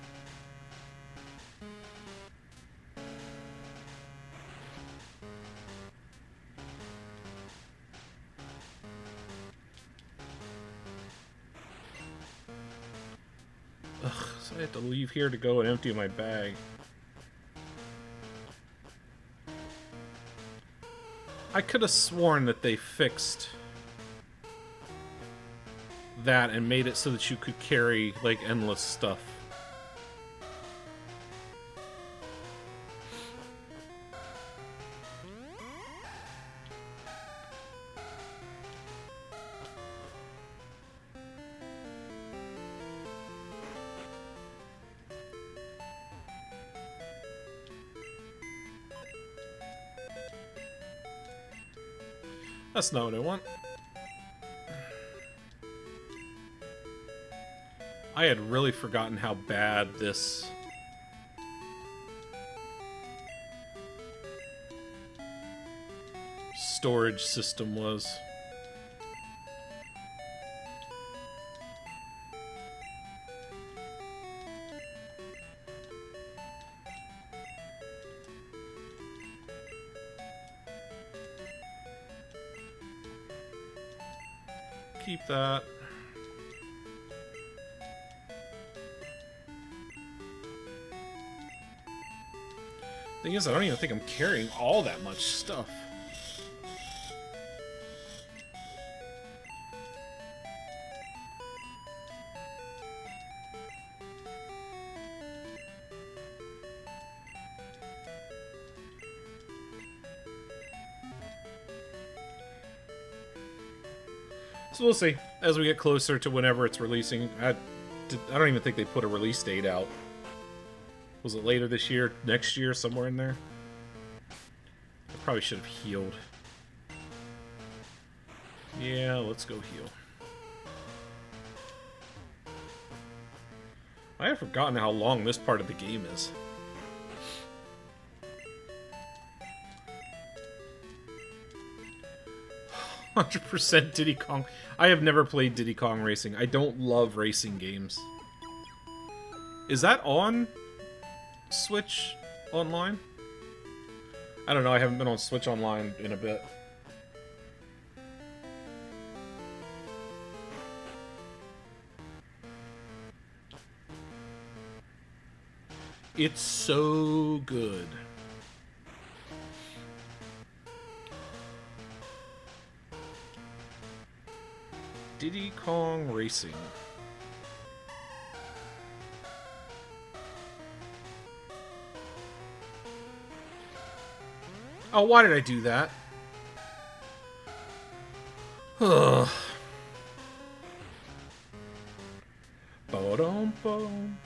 Ugh, so I have to leave here to go and empty my bag. I could have sworn that they fixed that and made it so that you could carry, like, endless stuff. That's not what I want. I had really forgotten how bad this storage system was. keep that. Thing is, I don't even think I'm carrying all that much stuff. So we'll see as we get closer to whenever it's releasing. I don't even think they put a release date out. Was it later this year, next year, somewhere in there? I probably should have healed. Yeah, let's go heal. I have forgotten how long this part of the game is. %, Diddy Kong. I have never played Diddy Kong Racing. I don't love racing games. Is that on Switch Online? I don't know. I haven't been on Switch Online in a bit. It's so good. Diddy Kong Racing. Oh, why did I do that? Ugh. Ba-dum-bum.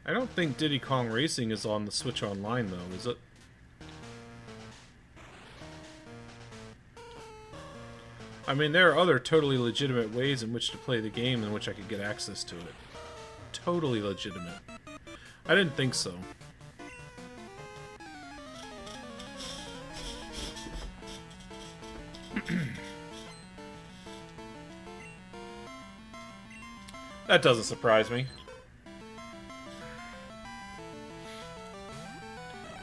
I don't think Diddy Kong Racing is on the Switch Online, though, is it? I mean, there are other totally legitimate ways in which to play the game in which I could get access to it. Totally legitimate. I didn't think so. That doesn't surprise me.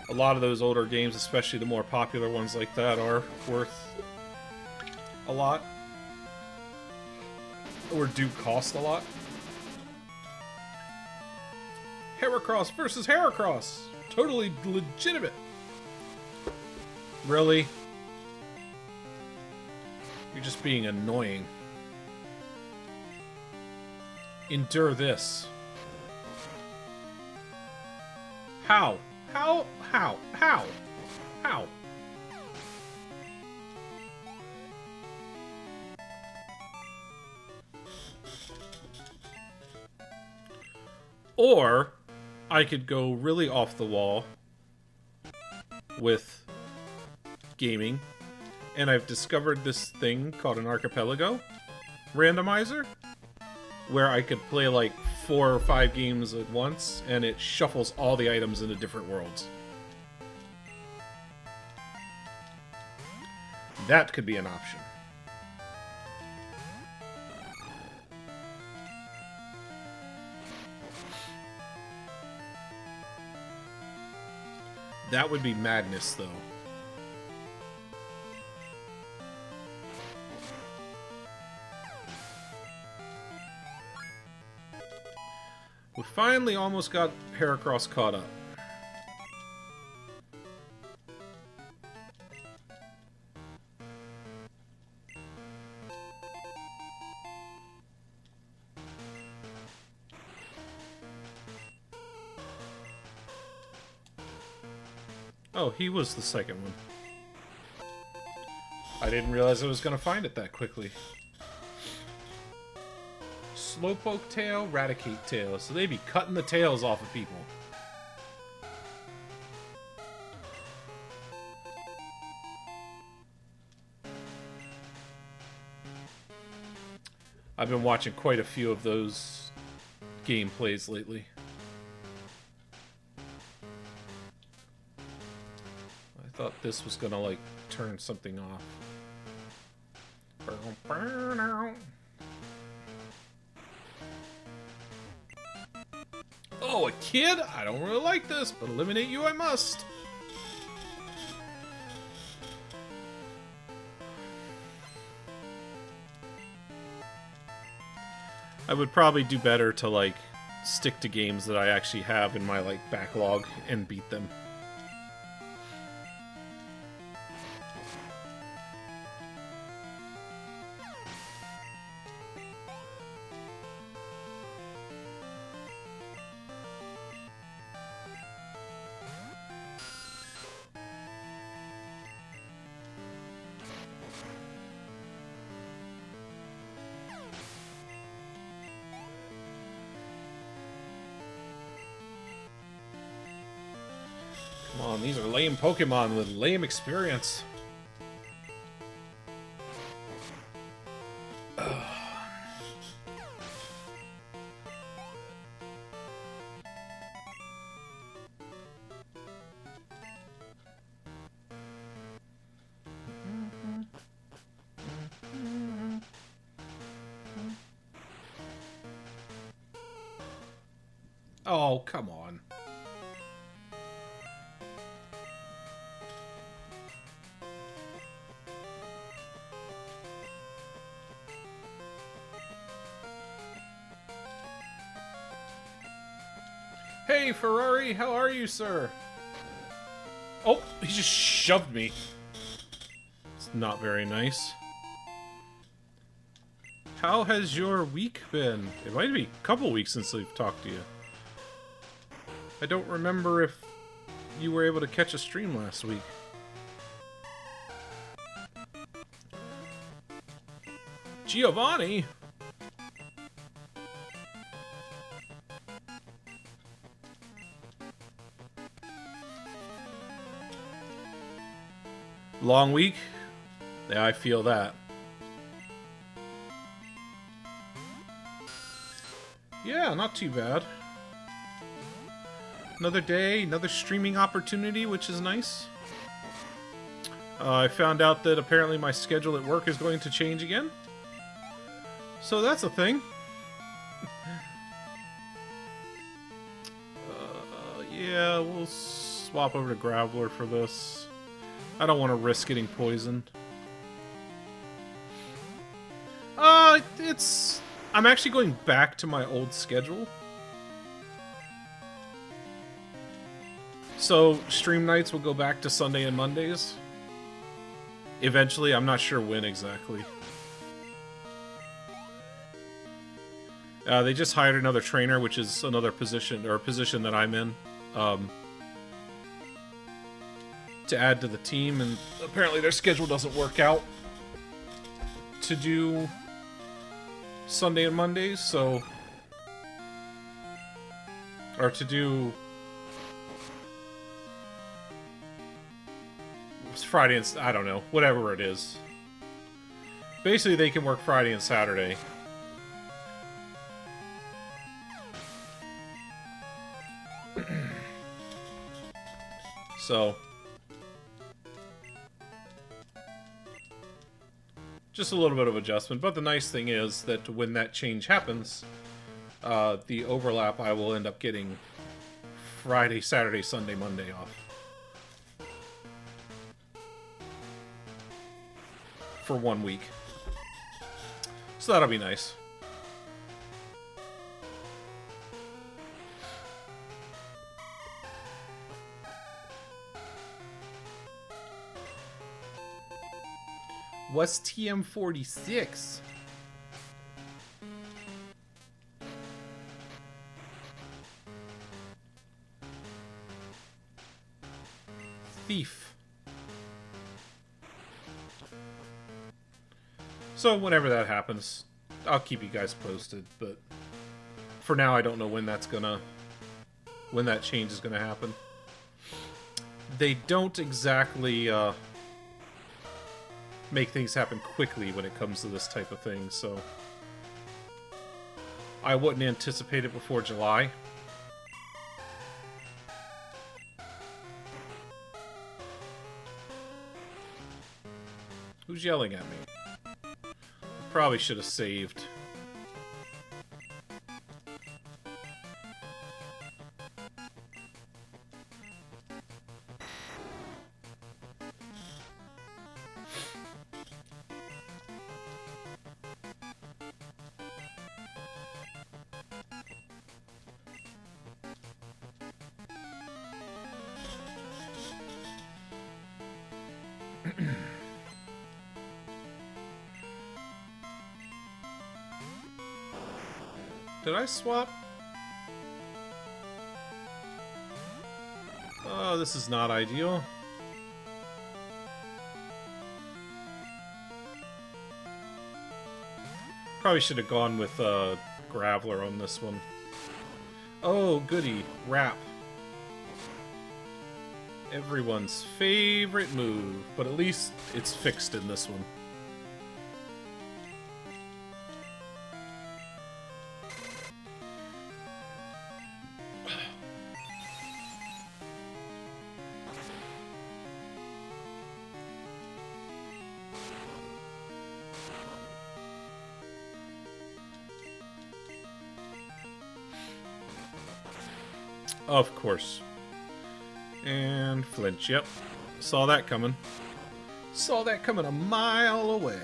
A lot of those older games, especially the more popular ones like that, are worth a lot. Or do cost a lot. Heracross versus Heracross! Totally legitimate! Really? You're just being annoying. Endure this. How? How? How? How? How? Or I could go really off the wall with gaming, and I've discovered this thing called an archipelago randomizer, where I could play like 4 or 5 games at once, and it shuffles all the items into different worlds. That could be an option. That would be madness, though. We finally almost got Heracross caught up. Oh, he was the second one. I didn't realize I was going to find it that quickly. Slowpoke tail, Raticate tail. So they be cutting the tails off of people. I've been watching quite a few of those gameplays lately. I thought this was gonna, like, turn something off. Oh, a kid? I don't really like this, but eliminate you I must. I would probably do better to, like, stick to games that I actually have in my, like, backlog and beat them. Come on, these are lame Pokemon with lame experience. Oh, come on. Hey, Ferrari, how are you, sir? Oh, he just shoved me. It's not very nice. How has your week been? It might be a couple weeks since I've talked to you. I don't remember if you were able to catch a stream last week. Giovanni? Long week? Yeah, I feel that. Yeah, not too bad. Another day, another streaming opportunity, which is nice. I found out that apparently my schedule at work is going to change again. So that's a thing. Yeah, we'll swap over to Graveler for this. I don't want to risk getting poisoned. I'm actually going back to my old schedule. So, stream nights will go back to Sunday and Mondays. Eventually, I'm not sure when exactly. They just hired another trainer, which is another position, or a position that I'm in, to add to the team, and apparently their schedule doesn't work out to do Sunday and Mondays, so... Or to do... It's Friday and... I don't know. Whatever it is. Basically, they can work Friday and Saturday. So... Just a little bit of adjustment, but the nice thing is that when that change happens, the overlap, I will end up getting Friday, Saturday, Sunday, Monday off. For 1 week. So that'll be nice. What's TM46? Thief. So whenever that happens, I'll keep you guys posted, but for now I don't know when that change is gonna happen. They don't exactly make things happen quickly when it comes to this type of thing, so I wouldn't anticipate it before July. Who's yelling at me? Probably should have saved. Did I swap? Oh, this is not ideal. Probably should have gone with Graveler on this one. Oh, goody. Wrap. Everyone's favorite move, but at least it's fixed in this one. Of course. And flinch, yep. Saw that coming. Saw that coming a mile away.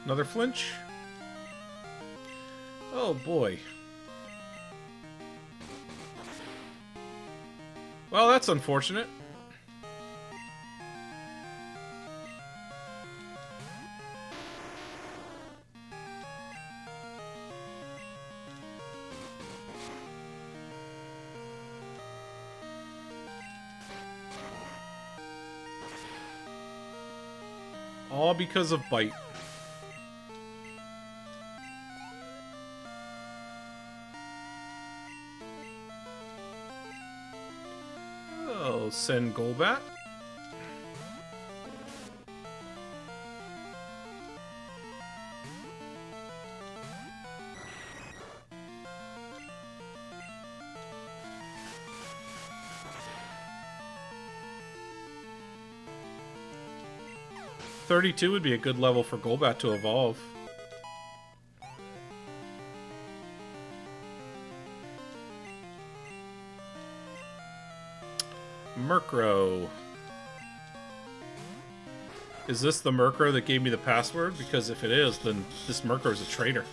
Another flinch. Oh boy. Well, that's unfortunate. All because of Bite. Oh, send Golbat. $32 would be a good level for Golbat to evolve. Murkrow. Is this the Murkrow that gave me the password? Because if it is, then this Murkrow is a traitor.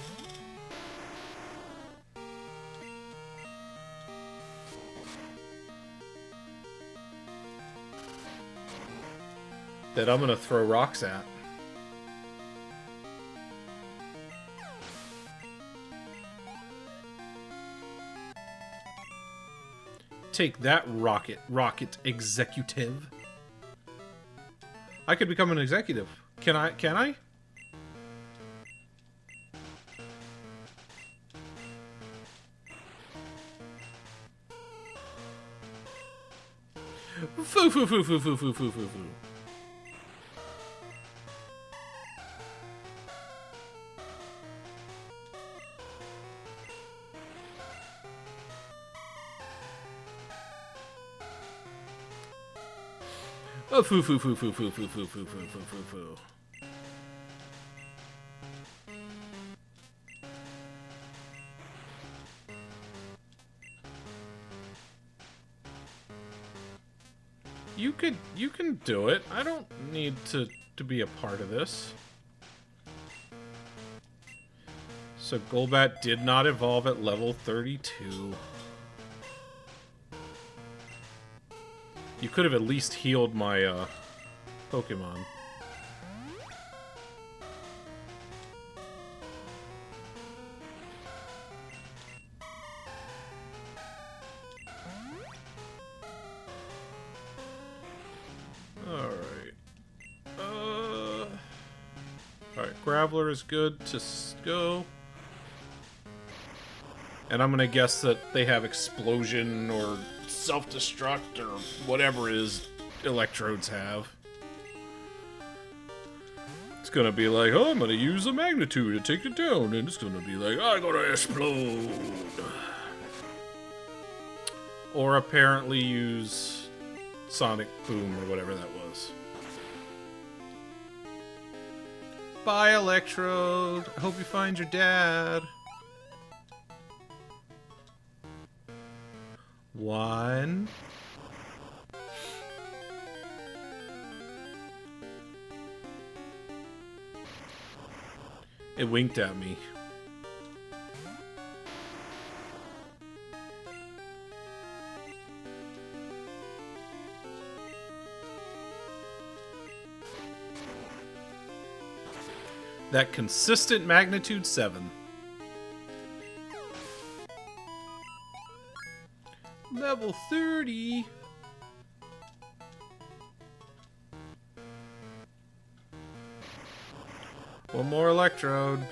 That I'm gonna throw rocks at. Take that, Rocket Executive. I could become an executive. Can I? Can I? Foo foo foo foo foo foo foo foo foo. Oh, foo foo foo foo foo foo foo foo foo foo foo foo. You can do it. I don't need to be a part of this. So Golbat did not evolve at level 32. You could have at least healed my Pokemon. Alright, Graveler is good to go. And I'm gonna guess that they have Explosion or Self-Destruct or whatever it is Electrodes have. It's gonna be like, oh, I'm gonna use a Magnitude to take it down, and it's gonna be like, I'm gonna explode. Or apparently use Sonic Boom or whatever that was. Bye, Electrode. I hope you find your dad. 1. It winked at me. That consistent magnitude 7. Level 30. One more electrode.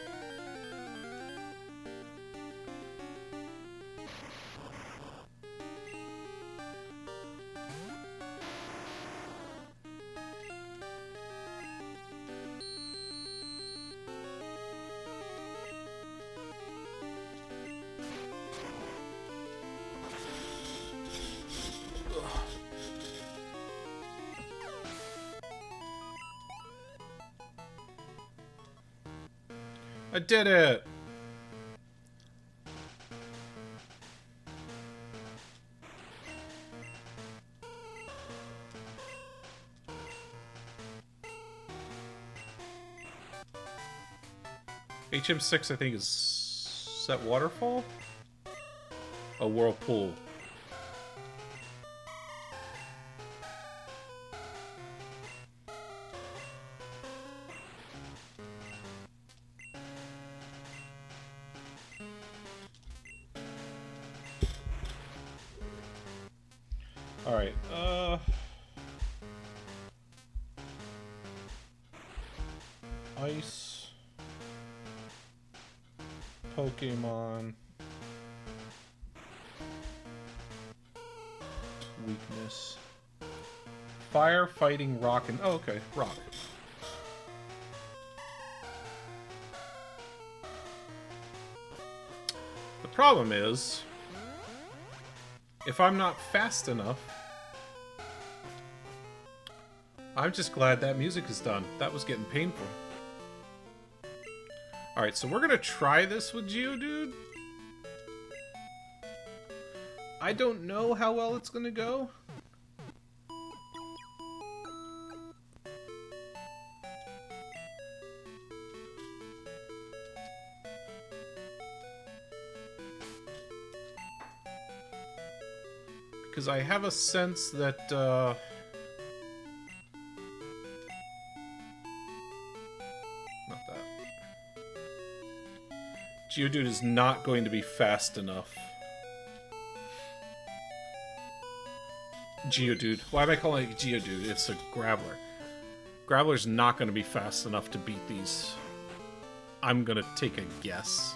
I did it! HM6, I think, is that waterfall? A whirlpool. Alright, Ice. Pokemon. Weakness. Fire, fighting, rock, and... Oh, okay. Rock. The problem is... if I'm not fast enough... I'm just glad that music is done. That was getting painful. Alright, so we're gonna try this with Geodude. I don't know how well it's gonna go. Because I have a sense that, not that. Geodude is not going to be fast enough. Geodude. Why am I calling it Geodude? It's a Graveler. Graveler's not going to be fast enough to beat these. I'm going to take a guess.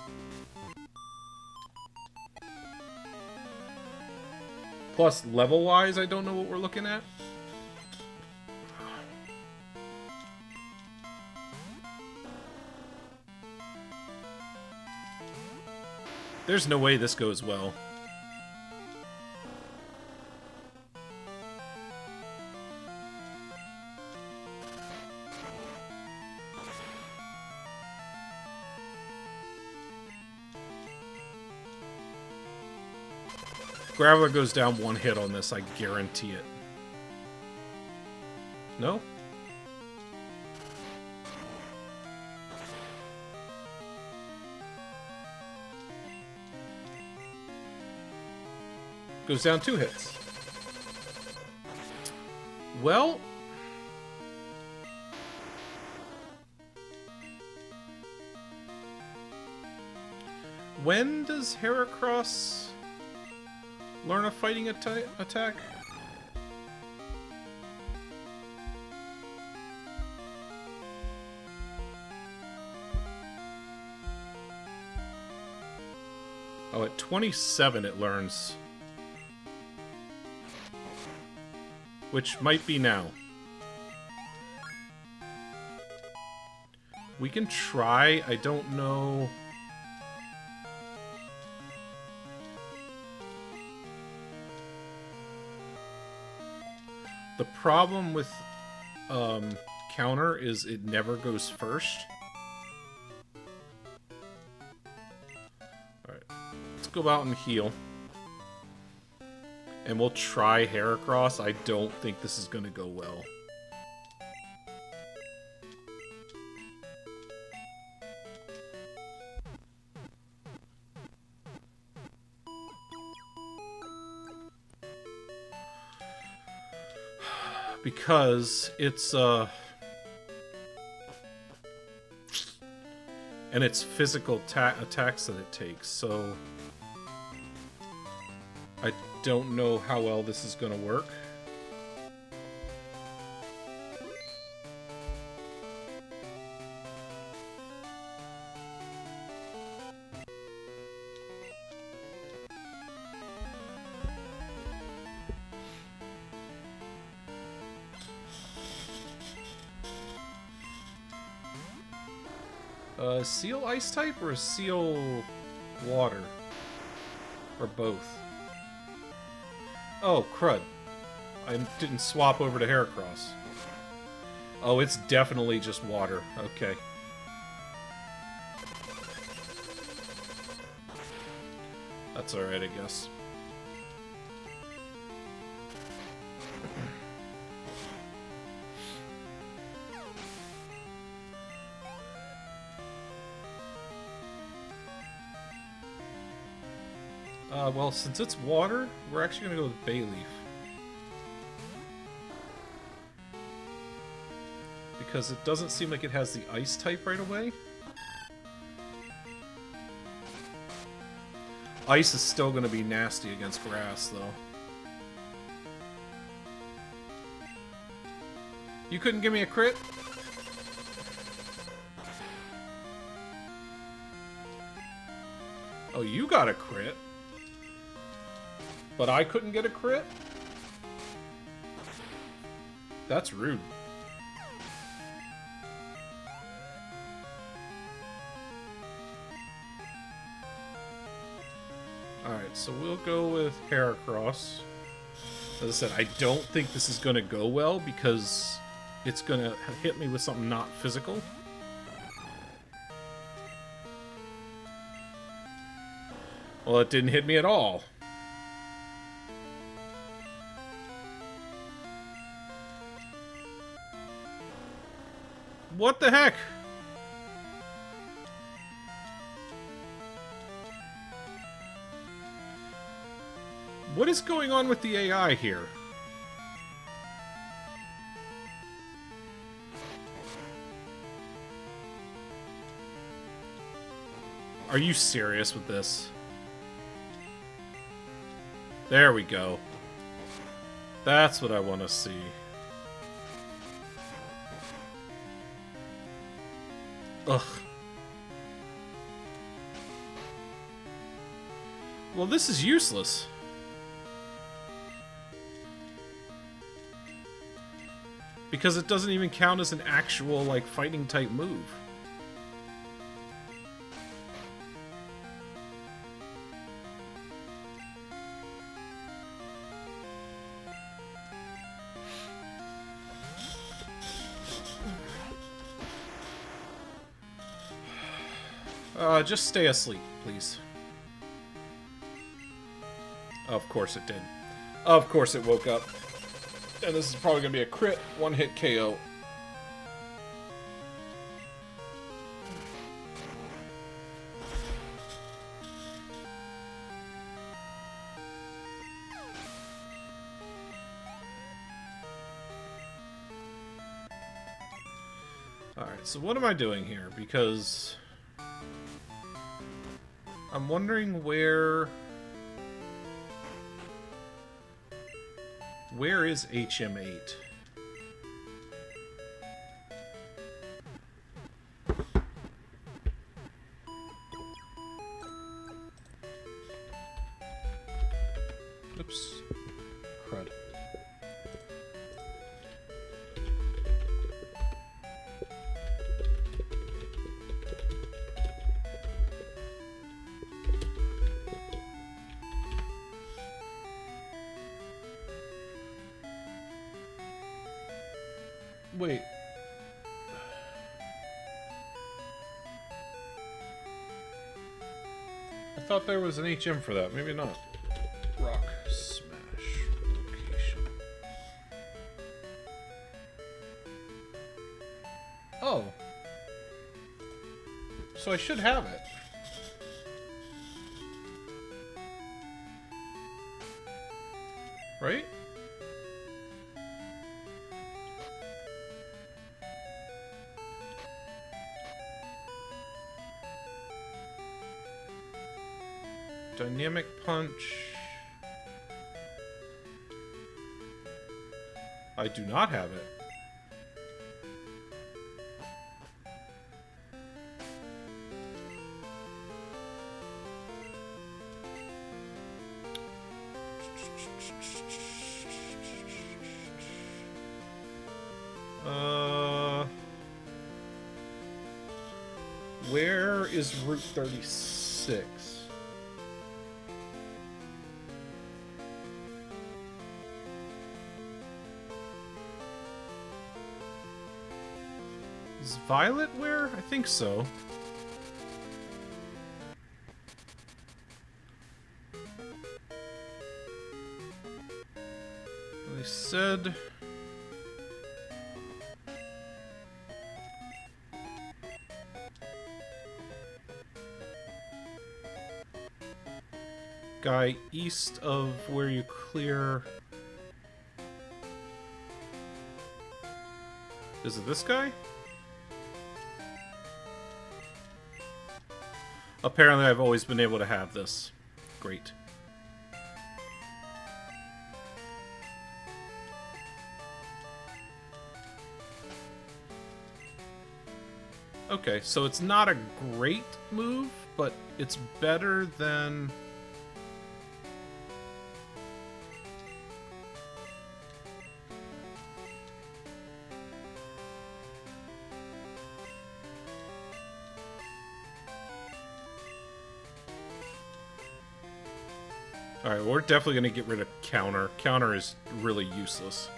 Plus, level-wise, I don't know what we're looking at. There's no way this goes well. Graveler goes down one hit on this, I guarantee it. No? Goes down 2 hits. Well... when does Heracross learn a fighting attack? Oh, at 27 it learns. Which might be now. We can try, I don't know... The problem with counter is it never goes first. Alright, let's go out and heal. And we'll try Heracross. I don't think this is going to go well. Because it's And it's physical attacks that it takes, so I don't know how well this is going to work. Seal ice type or a seal water? Or both? Oh, crud. I didn't swap over to Heracross. Oh, it's definitely just water. Okay. That's alright, I guess. Well, since it's water, we're actually going to go with Bayleaf. Because it doesn't seem like it has the ice type right away. Ice is still going to be nasty against grass, though. You couldn't give me a crit? Oh, you got a crit? But I couldn't get a crit? That's rude. Alright, so we'll go with Heracross. As I said, I don't think this is going to go well because it's going to hit me with something not physical. Well, it didn't hit me at all. What the heck? What is going on with the AI here? Are you serious with this? There we go. That's what I want to see. Ugh. Well, this is useless. Because it doesn't even count as an actual, like, fighting type move. Just stay asleep, please. Of course it did. Of course it woke up. And this is probably going to be a crit, one-hit KO. Alright, so what am I doing here? Because I'm wondering where is HM8? Oops. Crud. Wait. I thought there was an HM for that. Maybe not. Rock smash location. Oh. So I should have it. Right? Dynamic punch. I do not have it. Where is Route 36? Is Violet where? I think so. They said... guy east of where you clear... Is it this guy? Apparently I've always been able to have this. Great. Okay, so it's not a great move, but it's better than... Alright, we're definitely going to get rid of counter. Counter is really useless.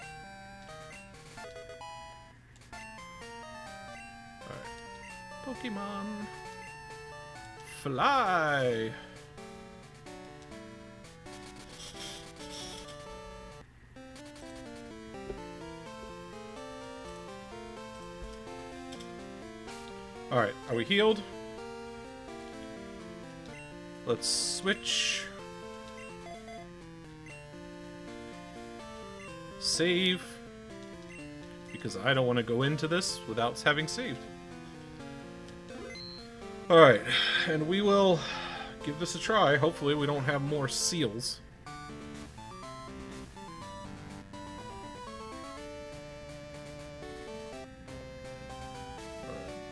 Alright. Pokemon. Fly! Alright, are we healed? Let's switch... Save, because I don't want to go into this without having saved. Alright, and we will give this a try. Hopefully we don't have more seals.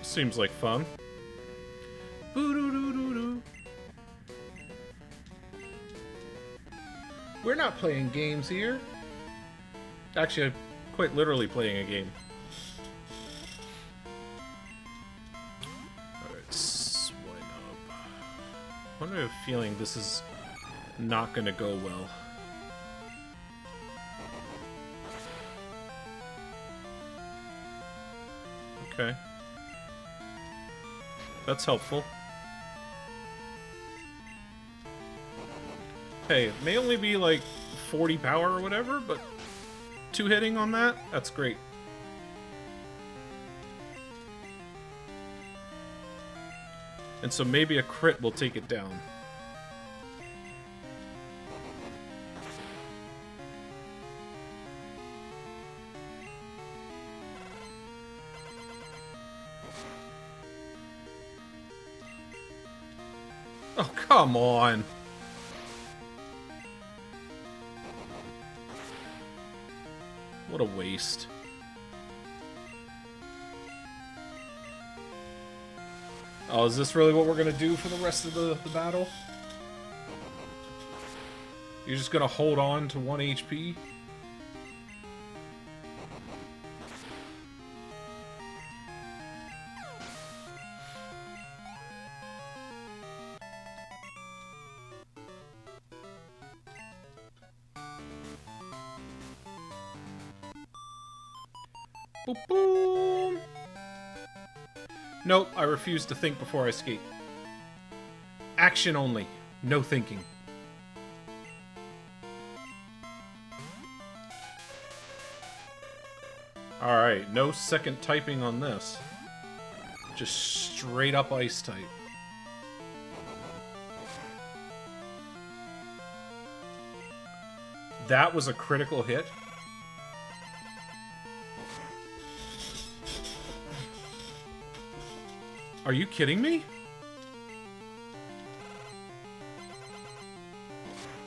Seems like fun. Boo-doo-doo-doo-doo. We're not playing games here. Actually, I'm quite literally playing a game. Alright, swine up. I have a feeling this is not gonna go well. Okay. That's helpful. Hey, it may only be like 40 power or whatever, but 2 hitting on that? That's great. And so maybe a crit will take it down. Oh, come on! What a waste. Oh, is this really what we're gonna do for the rest of the battle? You're just gonna hold on to 1 HP? Boop, boom. Nope, I refuse to think before I skate. Action only, no thinking. Alright, no second typing on this. Just straight up ice type. That was a critical hit. Are you kidding me?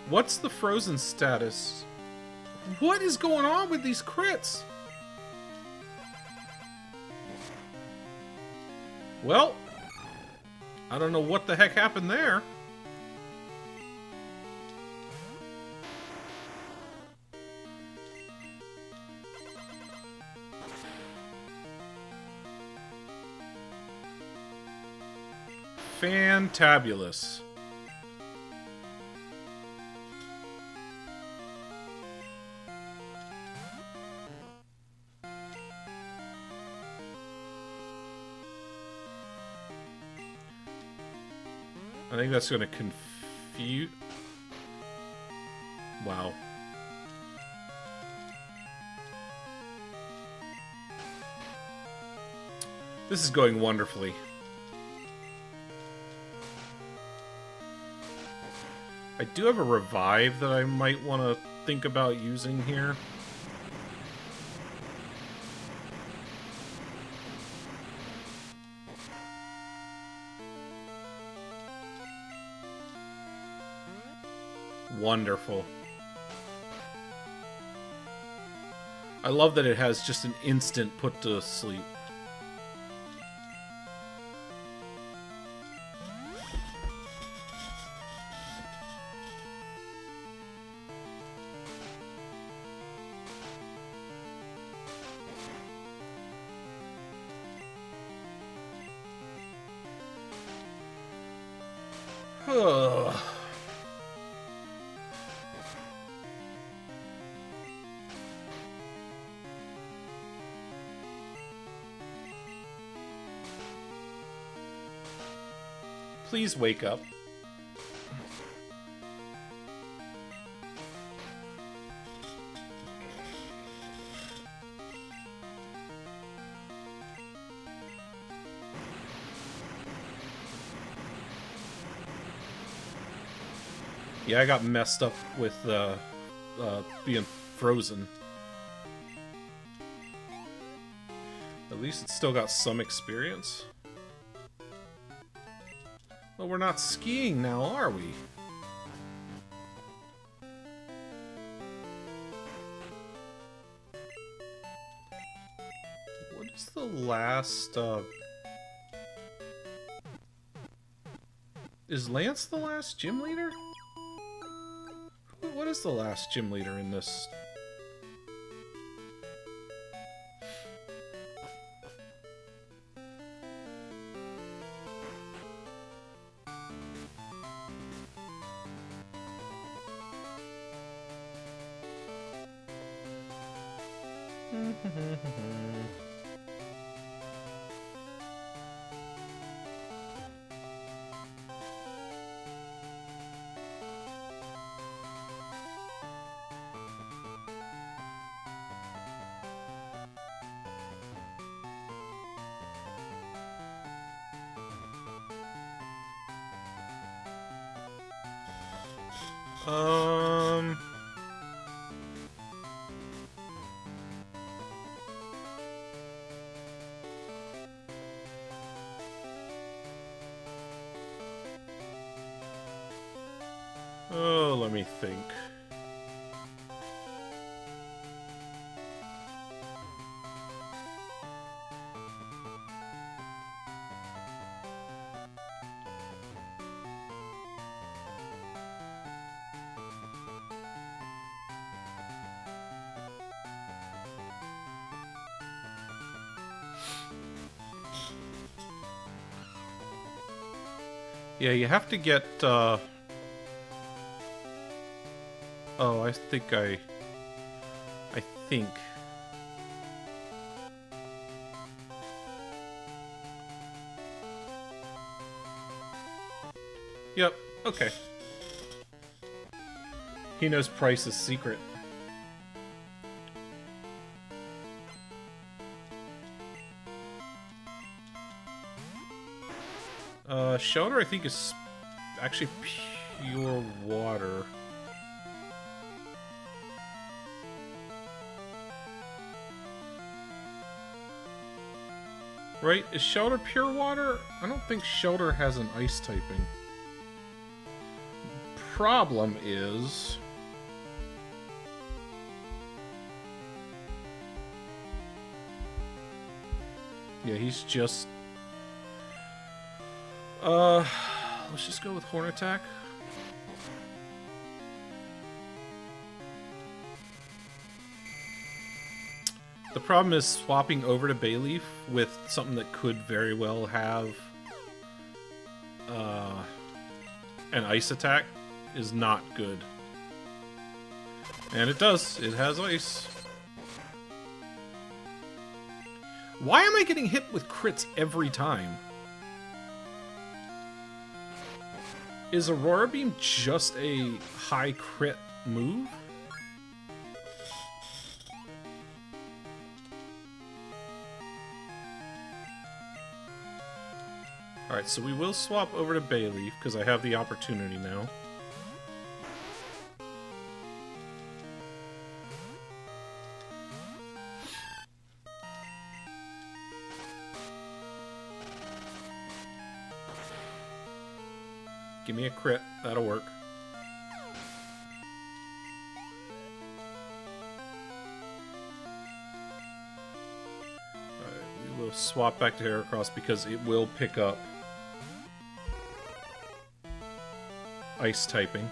What's the frozen status? What is going on with these crits? Well, I don't know what the heck happened there. Fantabulous. I think that's going to confuse... Wow. This is going wonderfully. I do have a revive that I might want to think about using here. Wonderful. I love that it has just an instant put to sleep. Please wake up. Yeah, I got messed up with being frozen. At least it's still got some experience. Well, we're not skiing now, are we? What is the last, Is Lance the last gym leader? What is the last gym leader in this? Oh, let me think. Yeah, you have to get, Oh, I think I think... Yep, okay. He knows Price's secret. Shelter, I think, is actually pure water. Right? Is Shelter pure water? I don't think Shelter has an ice typing. problem is... yeah, he's just... let's just go with Horn Attack. The problem is swapping over to Bayleaf with something that could very well have an Ice Attack is not good. And it does. It has Ice. Why am I getting hit with crits every time? Is Aurora Beam just a high crit move? Alright, so we will swap over to Bayleaf, because I have the opportunity now. Give me a crit, that'll work. Alright, we will swap back to Heracross because it will pick up Ice typing.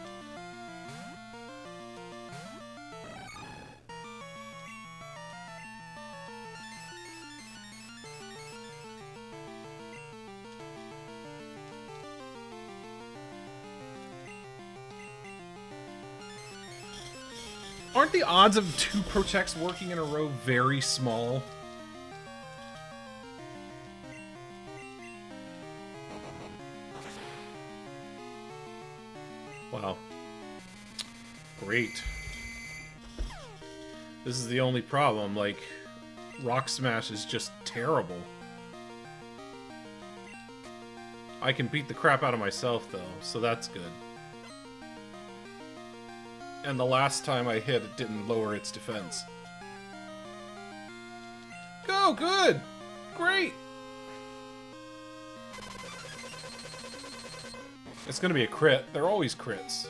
Aren't the odds of 2 Protects working in a row very small? Wow. Great. This is the only problem, like, Rock Smash is just terrible. I can beat the crap out of myself, though, so that's good. And the last time I hit, it didn't lower its defense. Go, good! Great! It's gonna be a crit. They're always crits.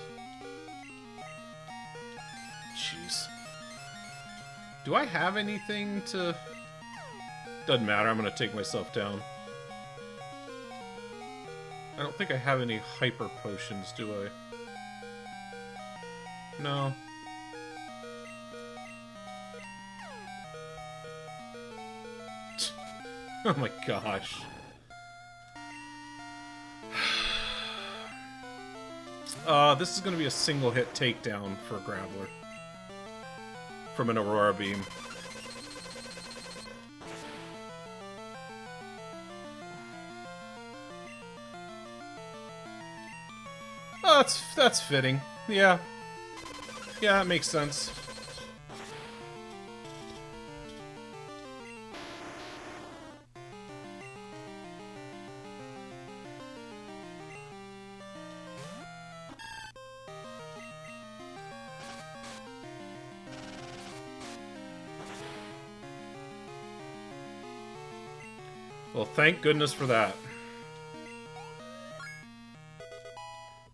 Jeez. Do I have anything to... Doesn't matter, I'm gonna take myself down. I don't think I have any hyper potions, do I? No. Oh my gosh. This is going to be a single hit takedown for Graveler. From an Aurora Beam. Oh, that's fitting. Yeah. Yeah, that makes sense. Well, thank goodness for that.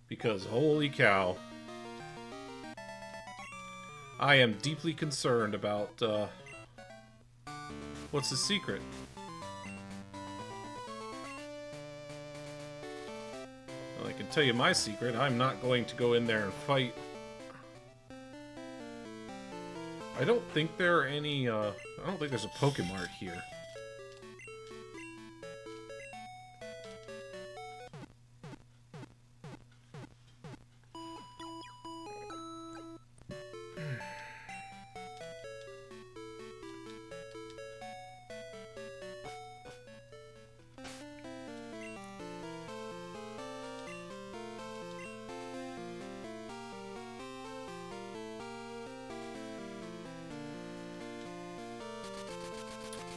Because holy cow. I am deeply concerned about, what's the secret? Well, I can tell you my secret. I'm not going to go in there and fight. I don't think there are any, I don't think there's a Pokemart here.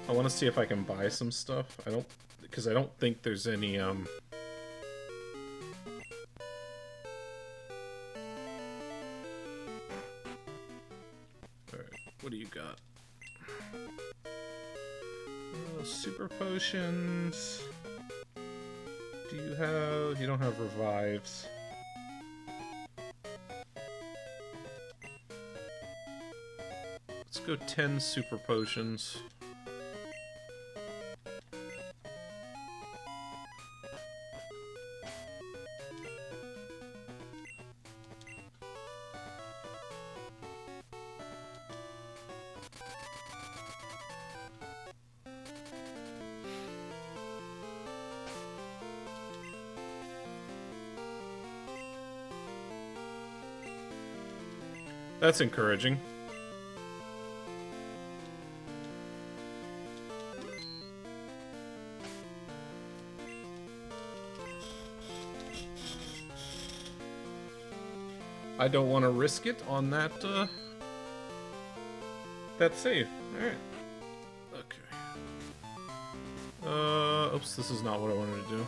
I want to see if I can buy some stuff. Because I don't think there's any, Alright, what do you got? Super potions. Do you have... You don't have revives. Let's go 10 super potions. That's encouraging. I don't want to risk it on that that save. Alright. Okay. Oops, this is not what I wanted to do.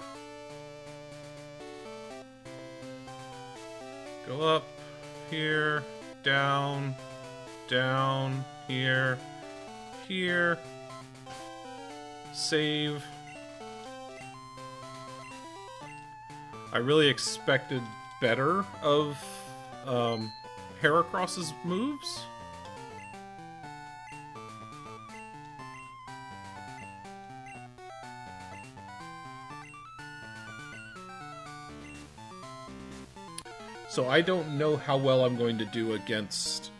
Go up here. Down, down, here, here, save. I really expected better of Heracross's moves. So I don't know how well I'm going to do against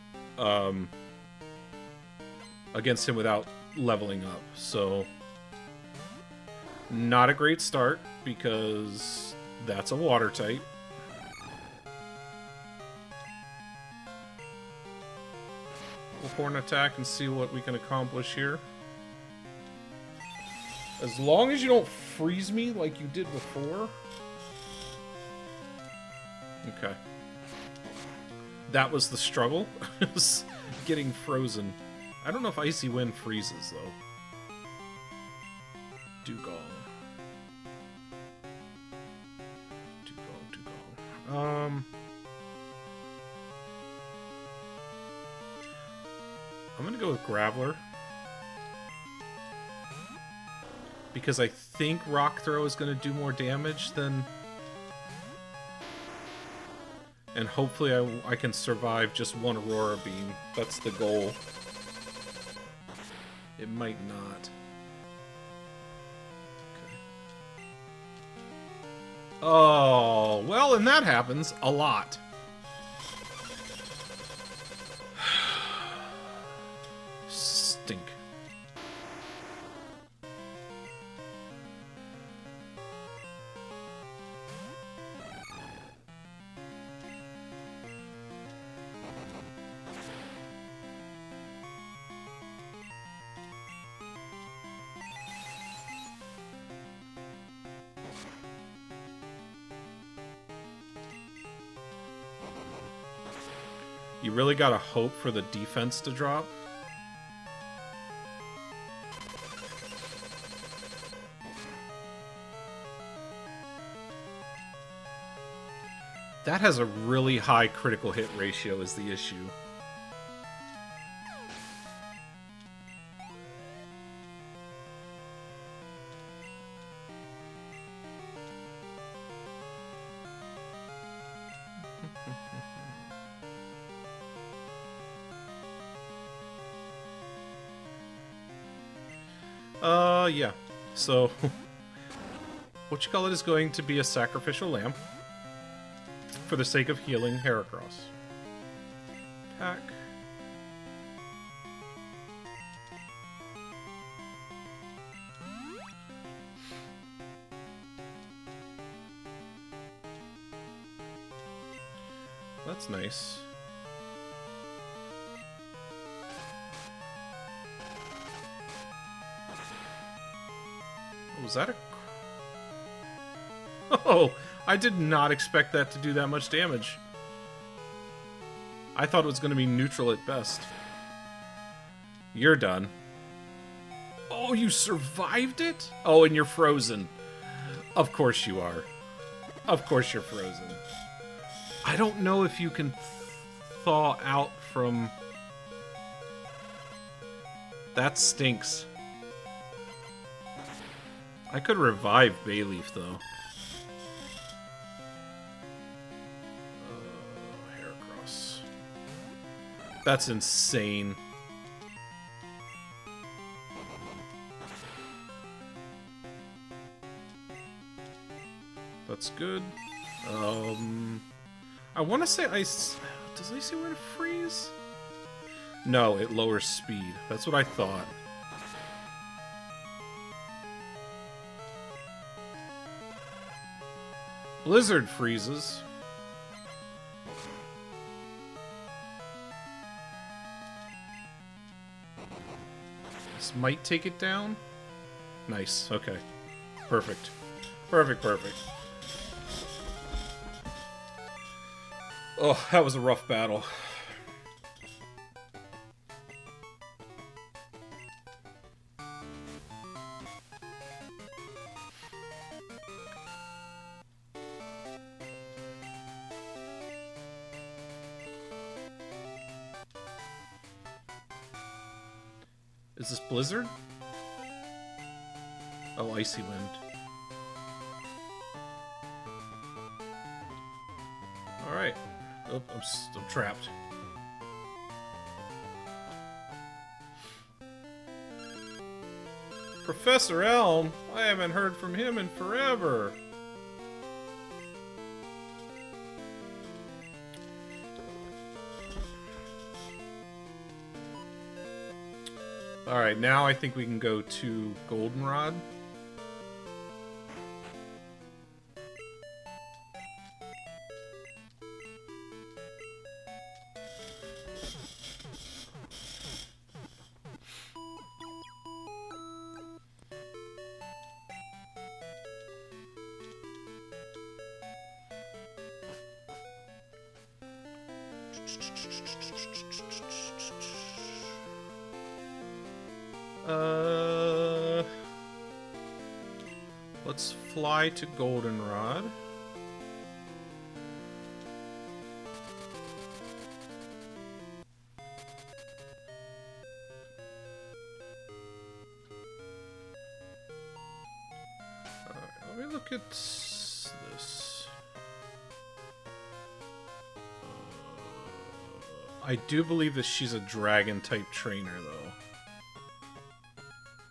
against him without leveling up. So not a great start because that's a water type. We'll horn attack and see what we can accomplish here. As long as you don't freeze me like you did before. Okay. That was the struggle. It was getting frozen. I don't know if Icy Wind freezes, though. Dugong. I'm gonna go with Graveler. Because I think Rock Throw is gonna do more damage than... And hopefully I can survive just one Aurora Beam. That's the goal. It might not. Okay. Oh, well, and that happens a lot. Stink. You really gotta hope for the defense to drop. That has a really high critical hit ratio is the issue. Yeah. So, what you call it is going to be a sacrificial lamb for the sake of healing Heracross. Pack. That's nice. Was that a... Oh, I did not expect that to do that much damage. I thought it was going to be neutral at best. You're done. Oh, you survived it? Oh, and you're frozen. Of course you are. Of course you're frozen. I don't know if you can thaw out from... That stinks. I could revive Bayleaf, though. Heracross. That's insane. That's good. I want to say ice... Does Icy Wind freeze? No, it lowers speed. That's what I thought. Blizzard freezes. This might take it down. Nice. Okay. Perfect. Perfect, perfect. Oh, that was a rough battle. Is this Blizzard? Oh, Icy Wind. Alright. Oh, I'm still trapped. Professor Elm? I haven't heard from him in forever. Alright, now I think we can go to Goldenrod. Let's fly to Goldenrod. Let me look at this. I do believe that she's a dragon-type trainer, though.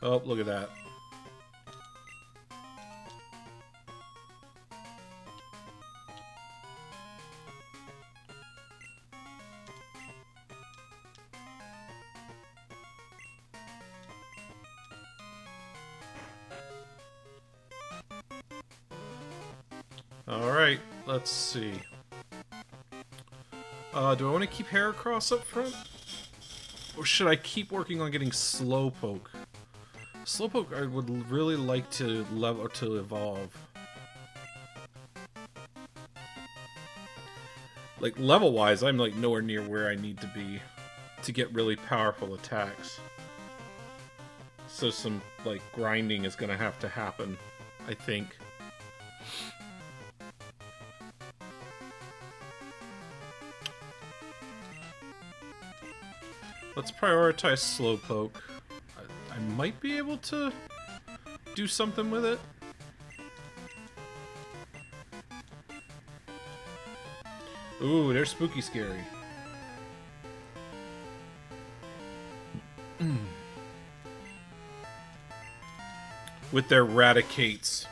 Oh, look at that. Alright, let's see. Do I want to keep Heracross up front? Or should I keep working on getting Slowpoke? Slowpoke I would really like to evolve. Like, level-wise, I'm like nowhere near where I need to be to get really powerful attacks. So some, like, grinding is gonna have to happen, I think. Let's prioritize Slowpoke. I might be able to do something with it. Ooh, they're spooky scary. With their Raticates.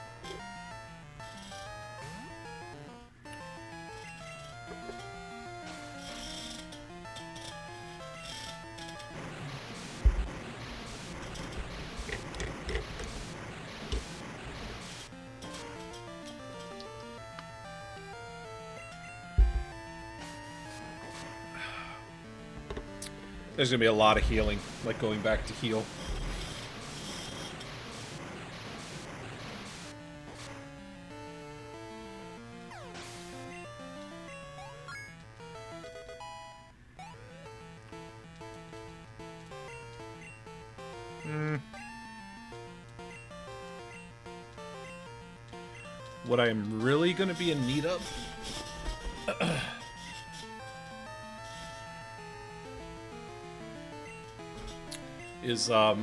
There's gonna be a lot of healing, like going back to heal. What I am really gonna be in need of is I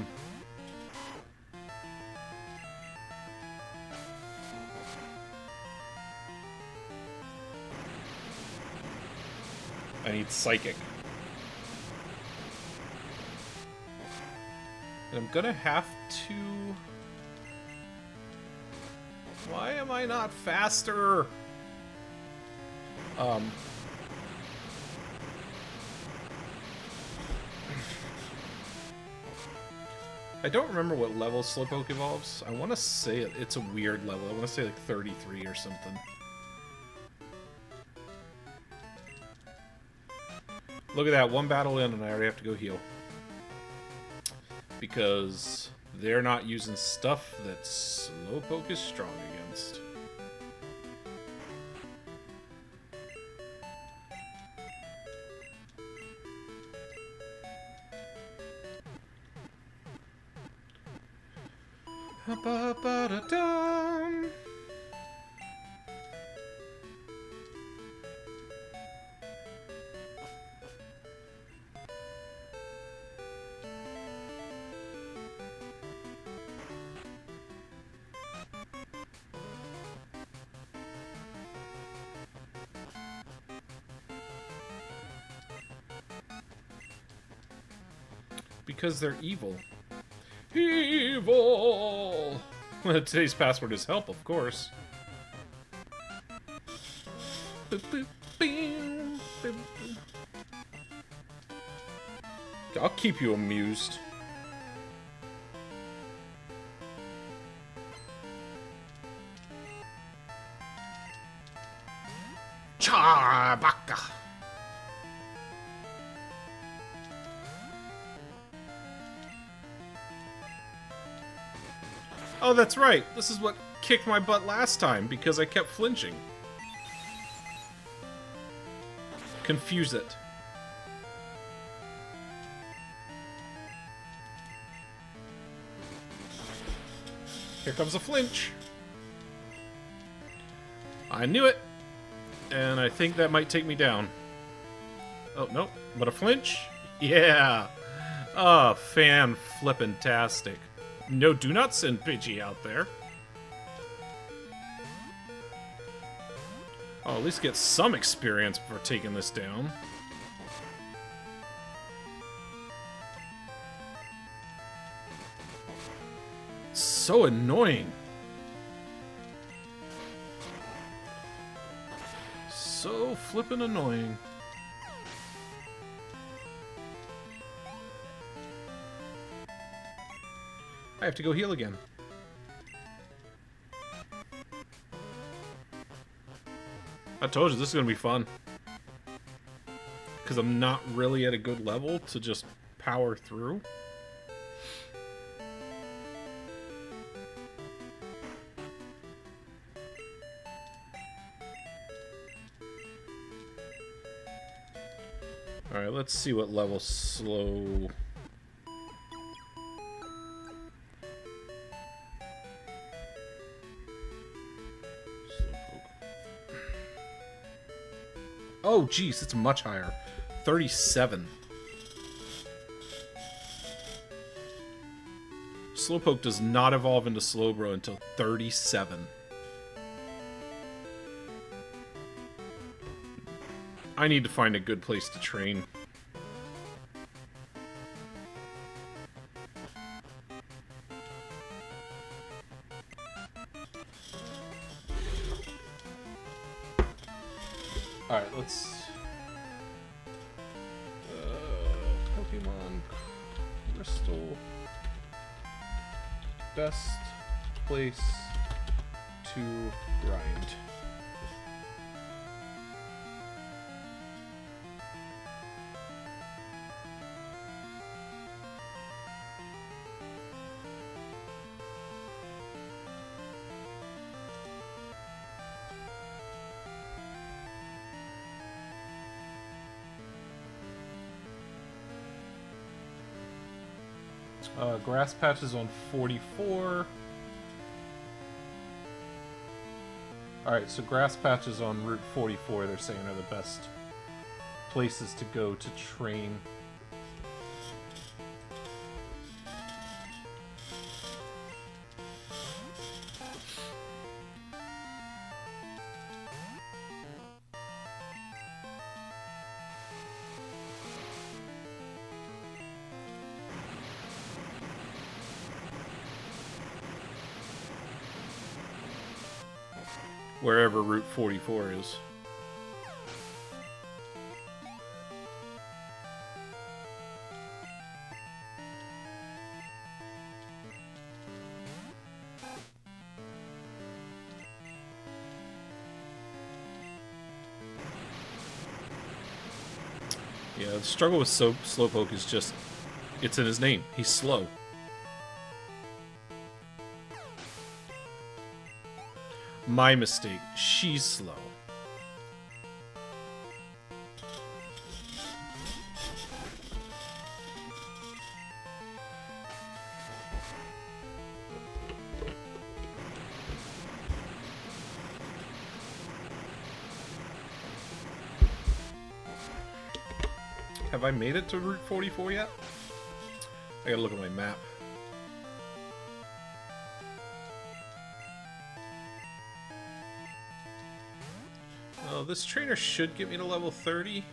need Psychic. And I'm gonna have to Why am I not faster? I don't remember what level Slowpoke evolves. I want to say it's a weird level. I want to say like 33 or something. Look at that, one battle in and I already have to go heal. Because they're not using stuff that Slowpoke is strong against. Ba-ba-da-dum. Because they're evil. Evil! Today's password is help, of course. I'll keep you amused. Chabaka! Oh, that's right. This is what kicked my butt last time, because I kept flinching. Confuse it. Here comes a flinch. I knew it. And I think that might take me down. Oh, nope. But a flinch? Yeah. Oh, fan-flippin-tastic. No, do not send Pidgey out there. Oh, at least get some experience before taking this down. So annoying. So flippin' annoying. I have to go heal again. I told you this is gonna be fun. Because I'm not really at a good level to just power through. Alright, let's see what level slow... Oh, geez, it's much higher. 37. Slowpoke does not evolve into Slowbro until 37. I need to find a good place to train. Alright, let's... Pokemon Crystal. Best place to grind. Grass Patch is on 44. Alright, so Grass Patch is on Route 44, they're saying are the best places to go to train. Wherever Route 44 is. Yeah, the struggle with Slowpoke is just... It's in his name. He's slow. My mistake. She's slow. Have I made it to Route 44 yet? I gotta look at my map. Oh, this trainer should get me to level 30.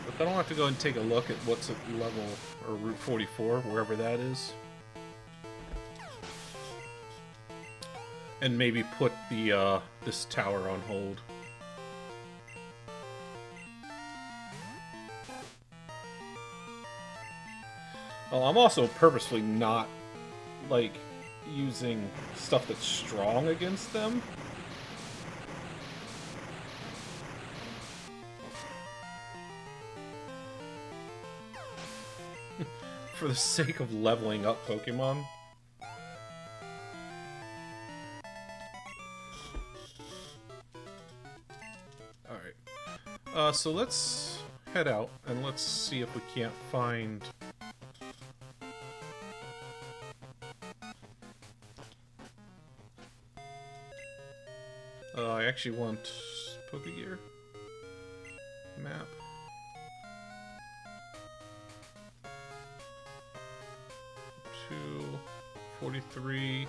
But then I'll have to go and take a look at what's at level, or Route 44, wherever that is. And maybe put the, this tower on hold. Well, I'm also purposefully not, like, using stuff that's strong against them. For the sake of leveling up Pokemon. Alright. So let's head out and let's see if we can't find... I actually want Pokegear map. Two, 43.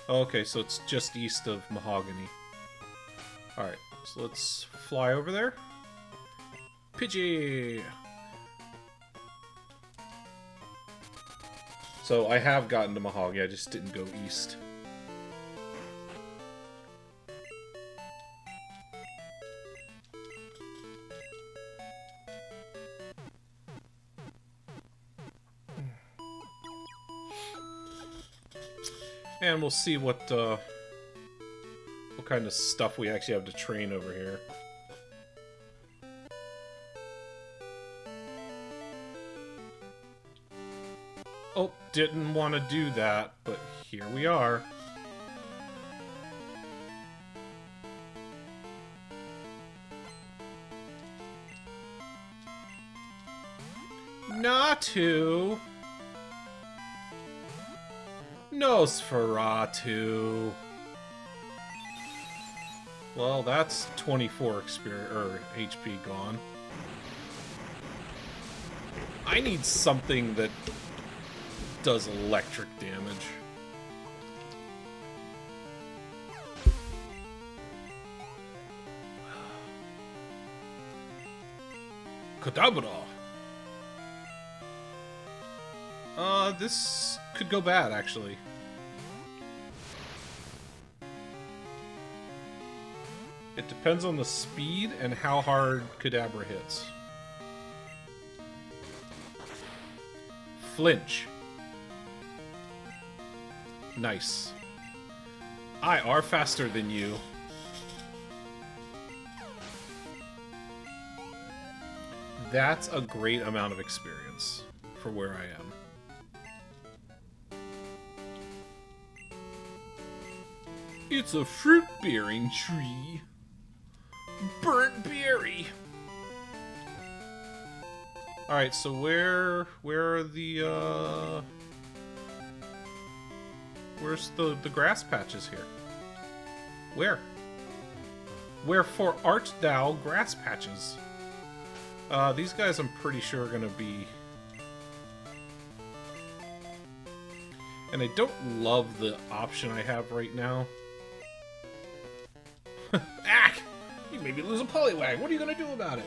Oh, okay, so it's just east of Mahogany. Alright, so let's fly over there. Pidgey! So I have gotten to Mahogany, I just didn't go east. And we'll see what kind of stuff we actually have to train over here. Oh, didn't want to do that, but here we are. Natu! Nosferatu. Well, that's 24 experience or HP gone. I need something that does electric damage. Kadabra. This could go bad, actually. It depends on the speed and how hard Kadabra hits. Flinch. Nice. I are faster than you. That's a great amount of experience for where I am. It's a fruit-bearing tree. Burnt berry. Alright, so where are the, where's the grass patches here? Where? Wherefore art thou grass patches? These guys I'm pretty sure are gonna be... And I don't love the option I have right now. Ah! You made me lose a Poliwag. What are you gonna do about it?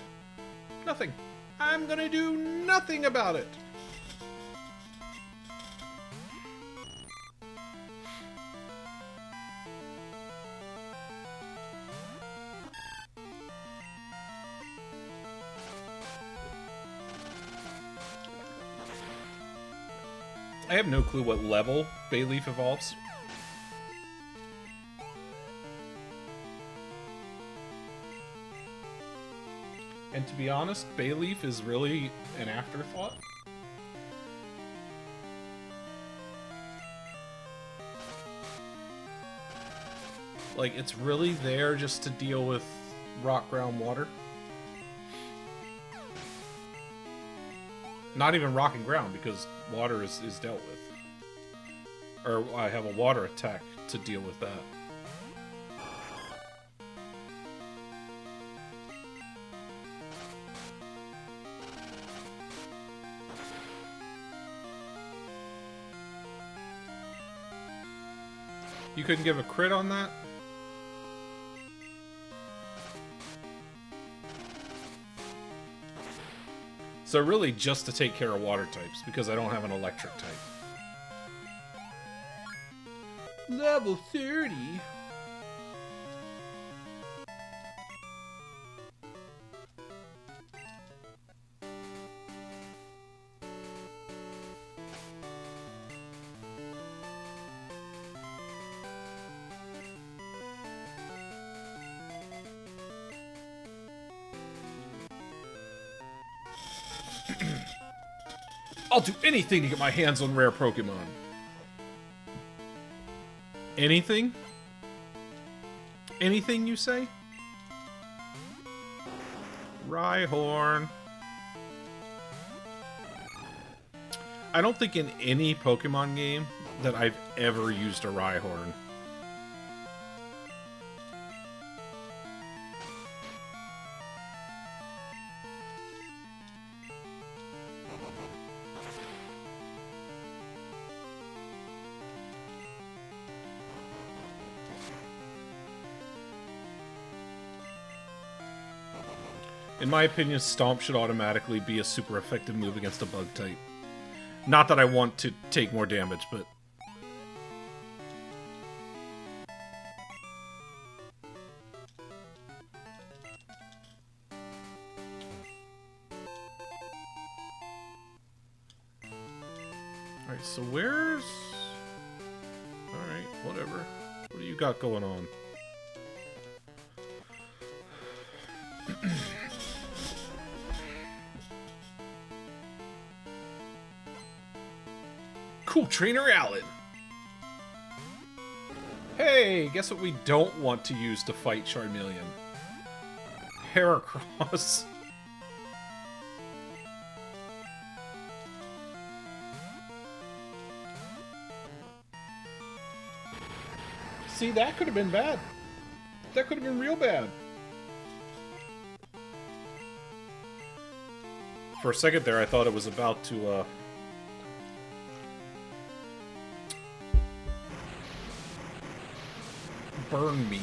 Nothing. I'm gonna do nothing about it. I have no clue what level Bayleaf evolves. And to be honest, Bayleaf is really an afterthought. Like, it's really there just to deal with rock, ground, water. Not even rock and ground, because water is dealt with. Or I have a water attack to deal with that. You couldn't give a crit on that? So really just to take care of water types, because I don't have an electric type. Level 30? I'll do anything to get my hands on rare Pokemon. Anything? Anything, you say? Rhyhorn. I don't think in any Pokemon game that I've ever used a Rhyhorn. In my opinion, Stomp should automatically be a super effective move against a bug type. Not that I want to take more damage, but... Alright, so where's... Alright, whatever. What do you got going on? Cool Trainer Alan. Hey, guess what we don't want to use to fight Charmeleon? Heracross. See, that could have been bad. That could have been real bad. For a second there, I thought it was about to, burn me.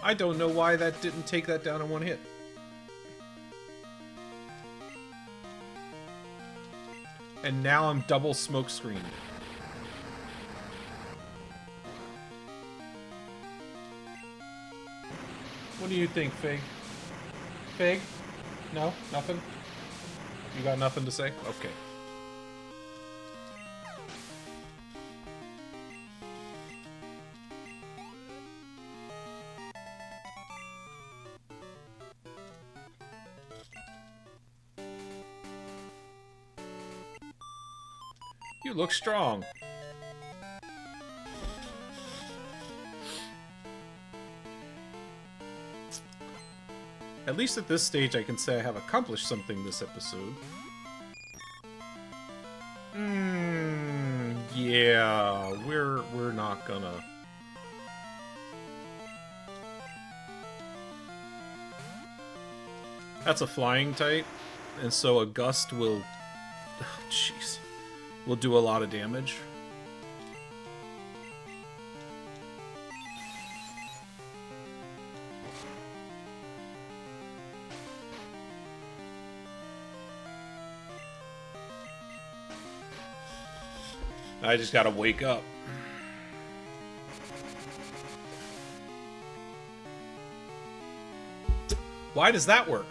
I don't know why that didn't take that down in one hit. And now I'm double smoke screened. What do you think, Fig? Fig? No? Nothing? You got nothing to say? Okay. You look strong. At least at this stage I can say I have accomplished something this episode. Yeah, we're not gonna... That's a flying type, and so a gust will... Oh, jeez. Will do a lot of damage. I just gotta wake up. Why does that work?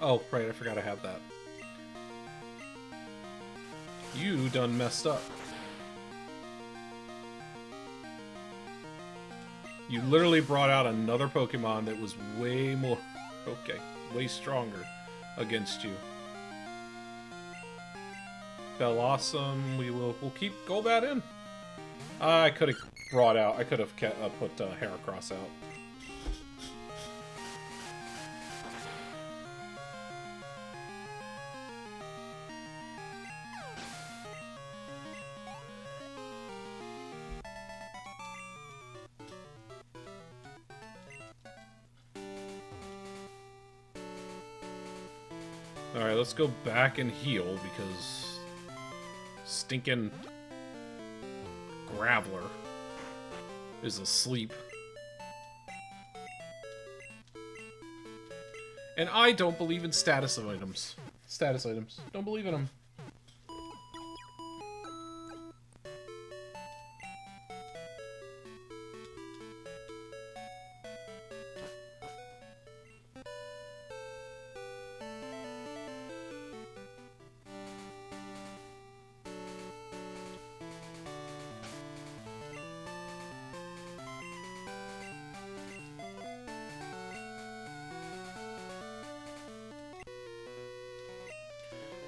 Oh, right, I forgot I have that. You done messed up. You literally brought out another Pokemon that was way more... Okay, way stronger against you. Bellossom, we'll keep Golbat in. I could have brought out... I could have put Heracross out. Alright, let's go back and heal, because stinking Graveler is asleep. And I don't believe in status items. Status items. Don't believe in them.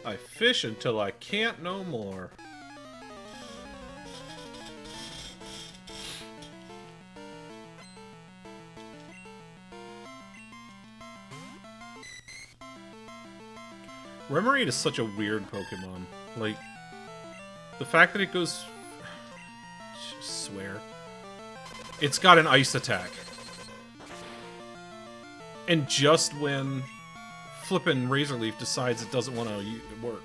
I fish until I can't no more. Remoraid is such a weird Pokemon. Like, the fact that it goes... swear. It's got an ice attack. And just when flippin' Razor Leaf decides it doesn't want to work.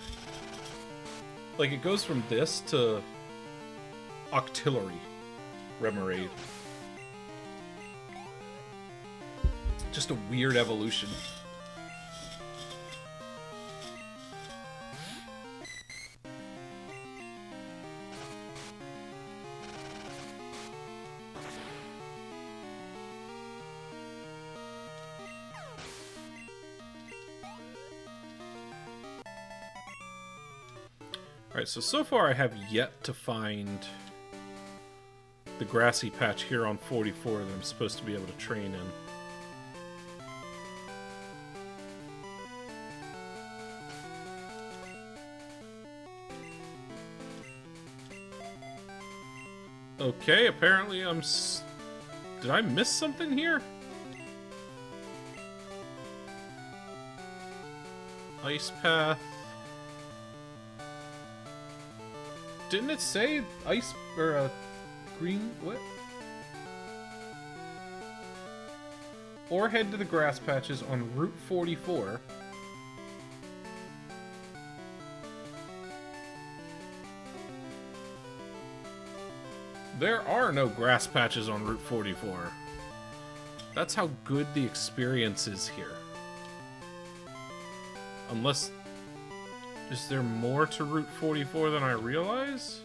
Like, it goes from this to Octillery Remoraid. Just a weird evolution. Alright, so far I have yet to find the grassy patch here on 44 that I'm supposed to be able to train in. Okay, apparently I'm... Did I miss something here? Ice Path... Didn't it say ice or green? What? Or head to the grass patches on Route 44. There are no grass patches on Route 44. That's how good the experience is here. Unless... Is there more to Route 44 than I realize?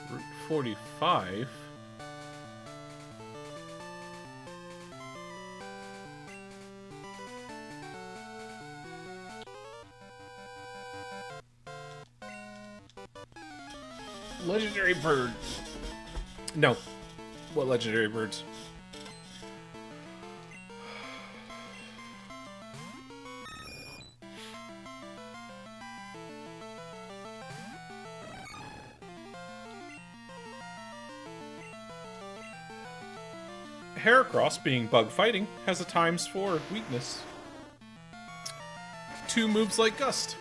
Route 45? Legendary bird. No. What legendary birds? Heracross, being bug fighting, has a ×4 weakness. 2 moves like Gust.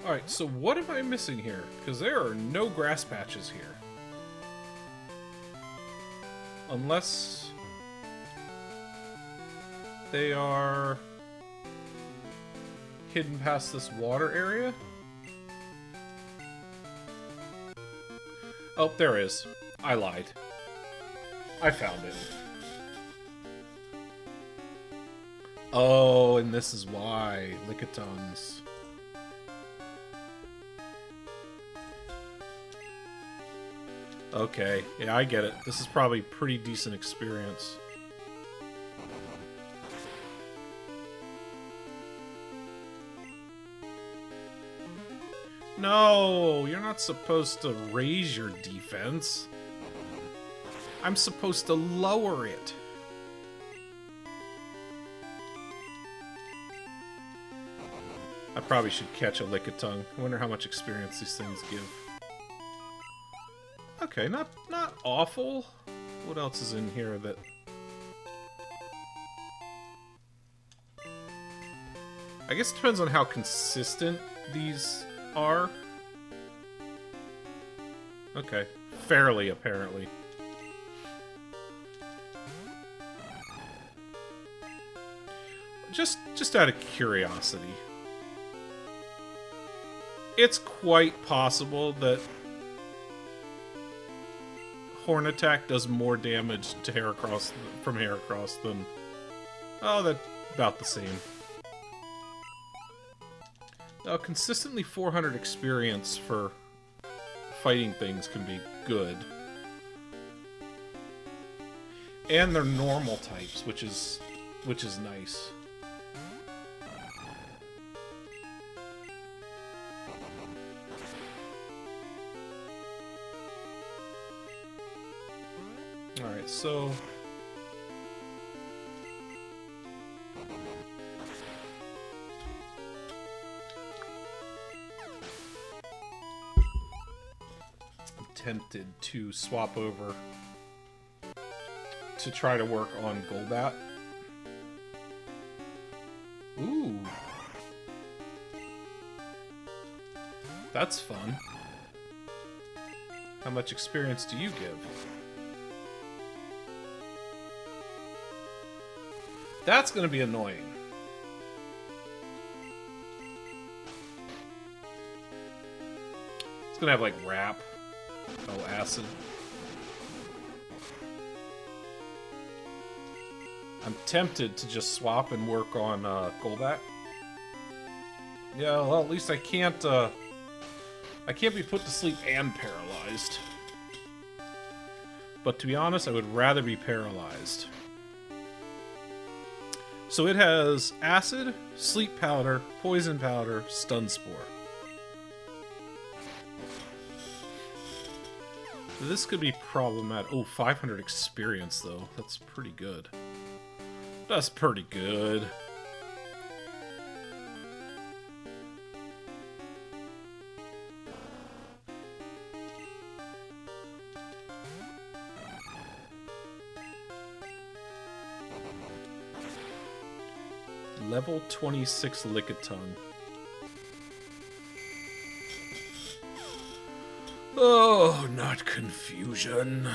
Alright, so what am I missing here? Because there are no grass patches here. Unless they are hidden past this water area. Oh, there is. I lied. I found it. Oh, and this is why. Lickitungs. Okay, yeah, I get it. This is probably pretty decent experience. No, you're not supposed to raise your defense. I'm supposed to lower it. I probably should catch a Lickitung. I wonder how much experience these things give. Okay, not awful. What else is in here that... I guess it depends on how consistent these are. Okay, fairly, apparently. Just out of curiosity. It's quite possible that Horn Attack does more damage to Heracross from Heracross than... Oh, that's about the same. Consistently 400 experience for fighting things can be good. And they're normal types, which is nice. Alright, so... I'm tempted to swap over to try to work on Golbat. Ooh. That's fun. How much experience do you give? That's gonna be annoying. It's gonna have like Wrap. Oh, Acid. I'm tempted to just swap and work on Golbat. Yeah, well, at least I can't be put to sleep and paralyzed. But to be honest, I would rather be paralyzed. So it has Acid, Sleep Powder, Poison Powder, Stun Spore. This could be problematic. Oh, 500 experience, though. That's pretty good. That's pretty good. Level 26 Lickitung. Oh, not confusion.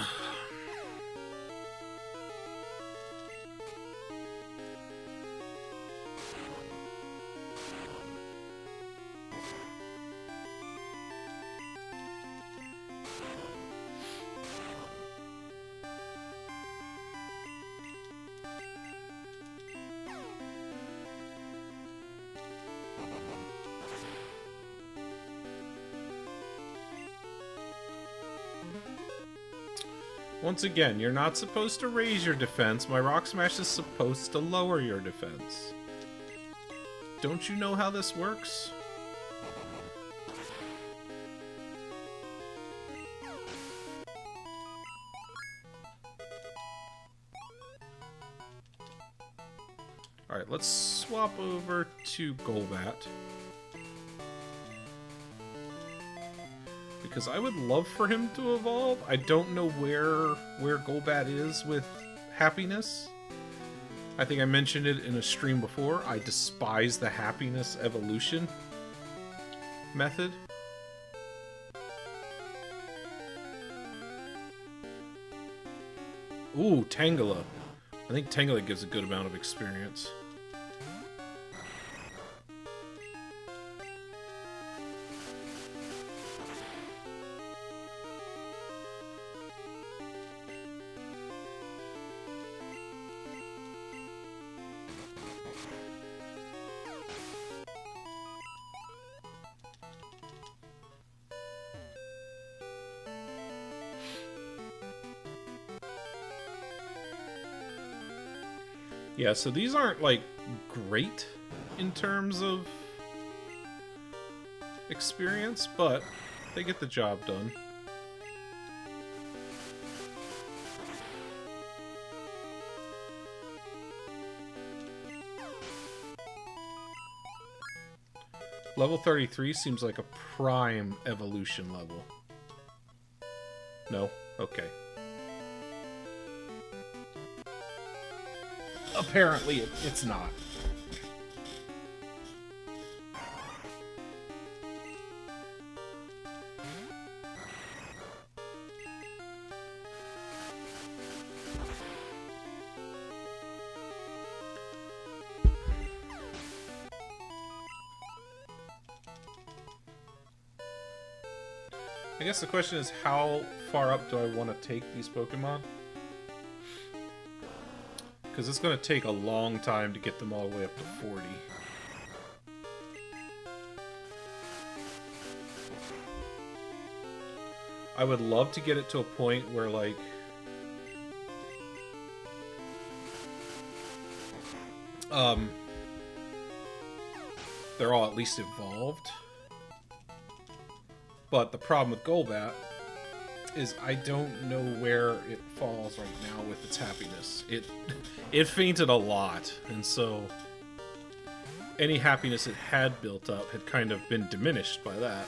Once again, you're not supposed to raise your defense. My Rock Smash is supposed to lower your defense. Don't you know how this works? Alright, let's swap over to Golbat. Because I would love for him to evolve. I don't know where Golbat is with happiness. I think I mentioned it in a stream before. I despise the happiness evolution. method. Ooh, Tangela. I think Tangela gives a good amount of experience. Yeah, so these aren't, like, great in terms of experience, but they get the job done. Level 33 seems like a prime evolution level. No? Okay. Apparently, it's not. I guess the question is, how far up do I want to take these Pokemon? Because it's going to take a long time to get them all the way up to 40. I would love to get it to a point where, like, they're all at least evolved. But the problem with Golbat is I don't know where it falls right now with its happiness. It fainted a lot, and so any happiness it had built up had kind of been diminished by that.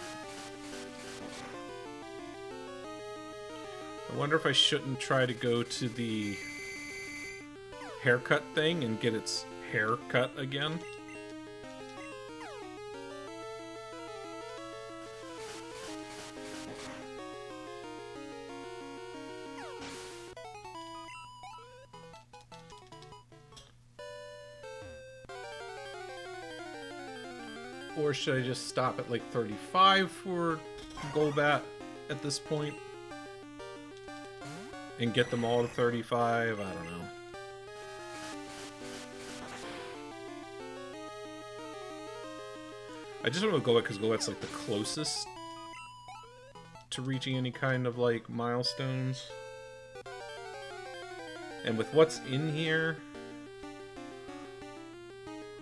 I wonder if I shouldn't try to go to the haircut thing and get its hair cut again. Or should I just stop at like 35 for Golbat at this point? And get them all to 35? I don't know. I just want to Golbat because Golbat's like the closest to reaching any kind of like milestones. And with what's in here...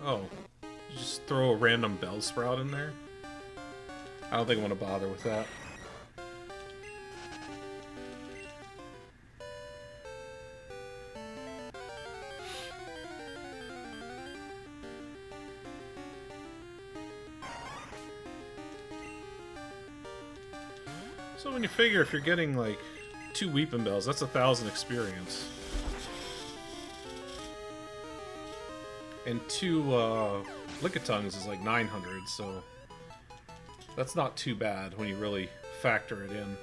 Oh. Just throw a random Bellsprout in there? I don't think I want to bother with that. So when you figure if you're getting like 2 Weeping Bells, that's 1,000 experience. And 2 Lickitungs is like 900, so that's not too bad when you really factor it in.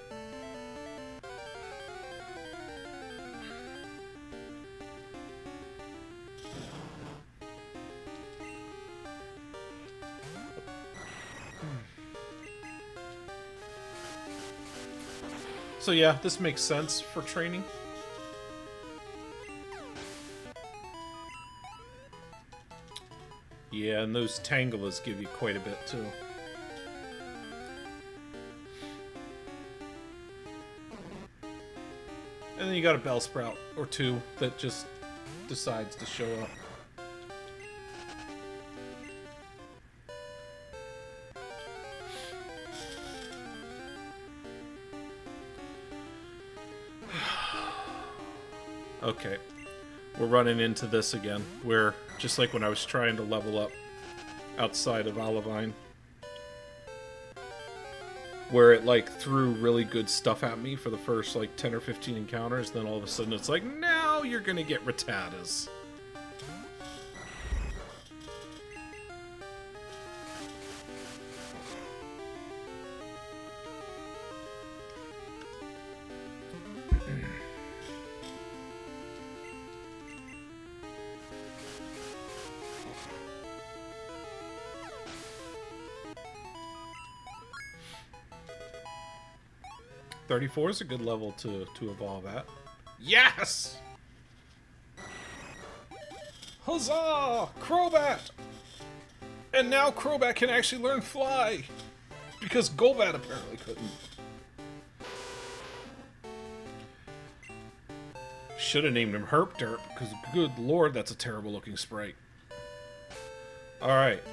So yeah, this makes sense for training. Yeah, and those Tangelas give you quite a bit, too. And then you got a Bellsprout or 2 that just decides to show up. Okay. We're running into this again, where, just like when I was trying to level up outside of Olivine, where it, like, threw really good stuff at me for the first, like, 10 or 15 encounters, then all of a sudden it's like, now you're gonna get Rattatas. 34 is a good level to evolve at. Yes! Huzzah! Crobat! And now Crobat can actually learn Fly! Because Golbat apparently couldn't. Should have named him Herp Derp, because good lord, that's a terrible looking sprite. Alright.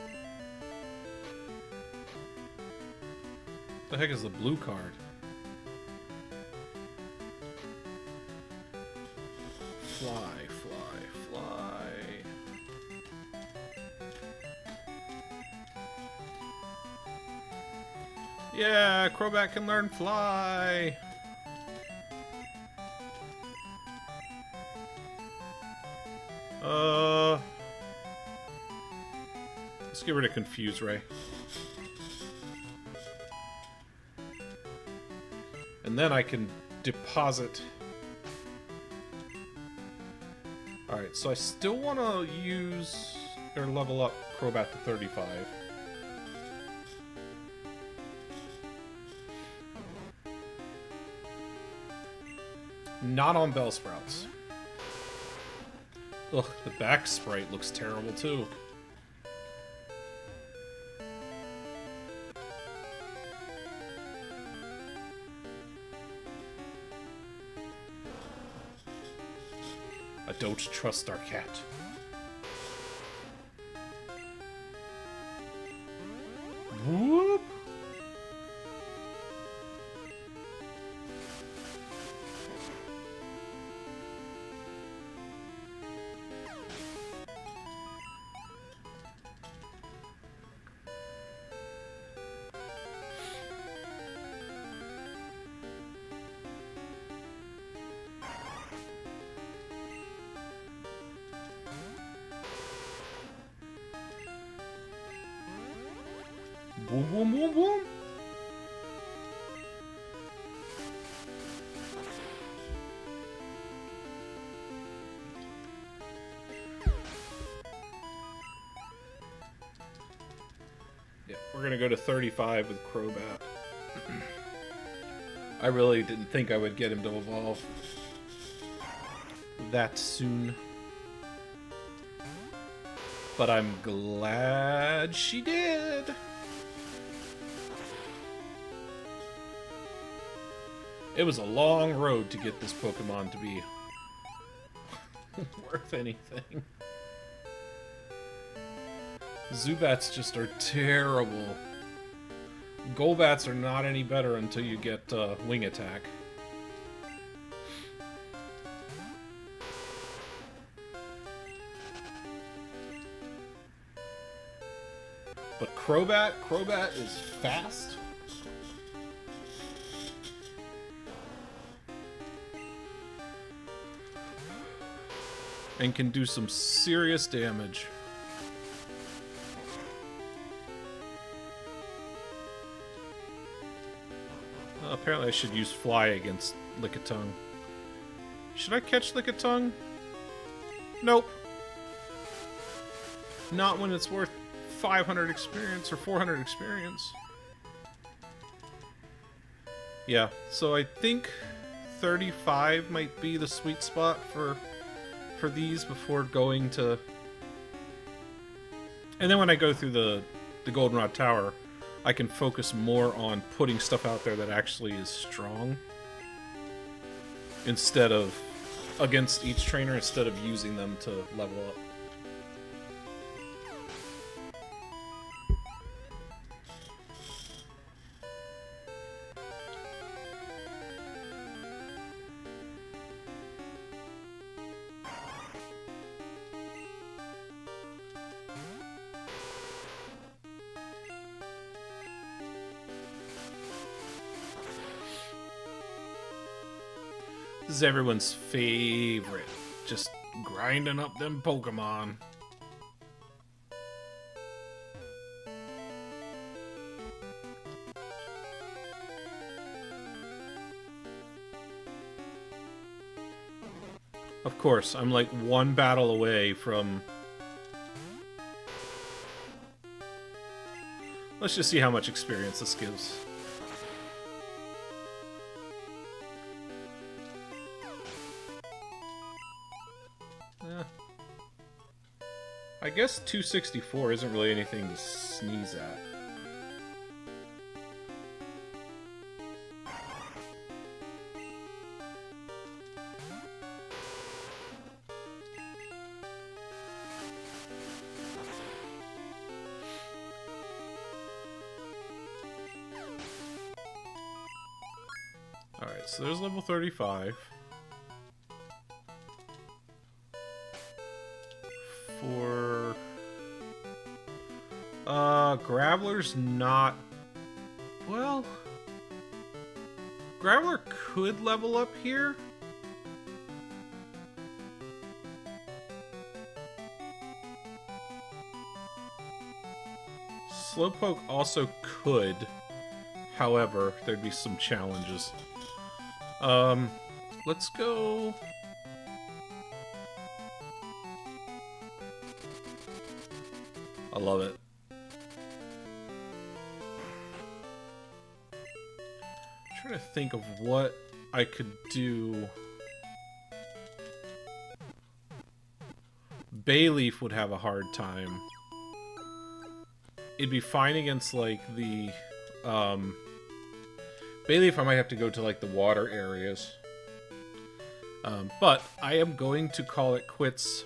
The heck is the blue card? Fly, fly, fly. Yeah, Crobat can learn Fly. Let's get rid of Confuse Ray. And then I can deposit. Alright, so I still want to use or level up Crobat to 35. Not on Bellsprouts. Ugh, the back sprite looks terrible too. I don't trust our cat. Whoop! Boom, boom, boom, boom. Yeah, we're gonna go to 35 with Crobat. I really didn't think I would get him to evolve that soon. But I'm glad she did. It was a long road to get this Pokemon to be worth anything. Zubats just are terrible. Golbats are not any better until you get Wing Attack. But Crobat is fast. And can do some serious damage. Apparently I should use Fly against Lickitung. Should I catch Lickitung? Nope. Not when it's worth 500 experience or 400 experience. Yeah, so I think 35 might be the sweet spot for these before going to... And then when I go through the Goldenrod Tower, I can focus more on putting stuff out there that actually is strong. Instead of... against each trainer, instead of using them to level up. This is everyone's favorite. Just grinding up them Pokemon. Of course, I'm like one battle away from... Let's just see how much experience this gives. I guess 264 isn't really anything to sneeze at. Alright, so there's level 35. For... Graveler's not... Well... Graveler could level up here. Slowpoke also could. However, there'd be some challenges. Let's go... I love it. I'm trying to think of what I could do. Bayleaf would have a hard time. It'd be fine against, like, the... Bayleaf, I might have to go to, like, the water areas. But I am going to call it quits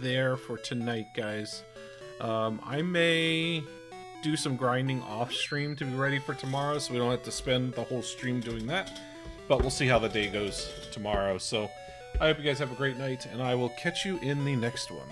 there for tonight, guys. I may do some grinding off stream to be ready for tomorrow, so we don't have to spend the whole stream doing that. But we'll see how the day goes tomorrow. So I hope you guys have a great night, and I will catch you in the next one.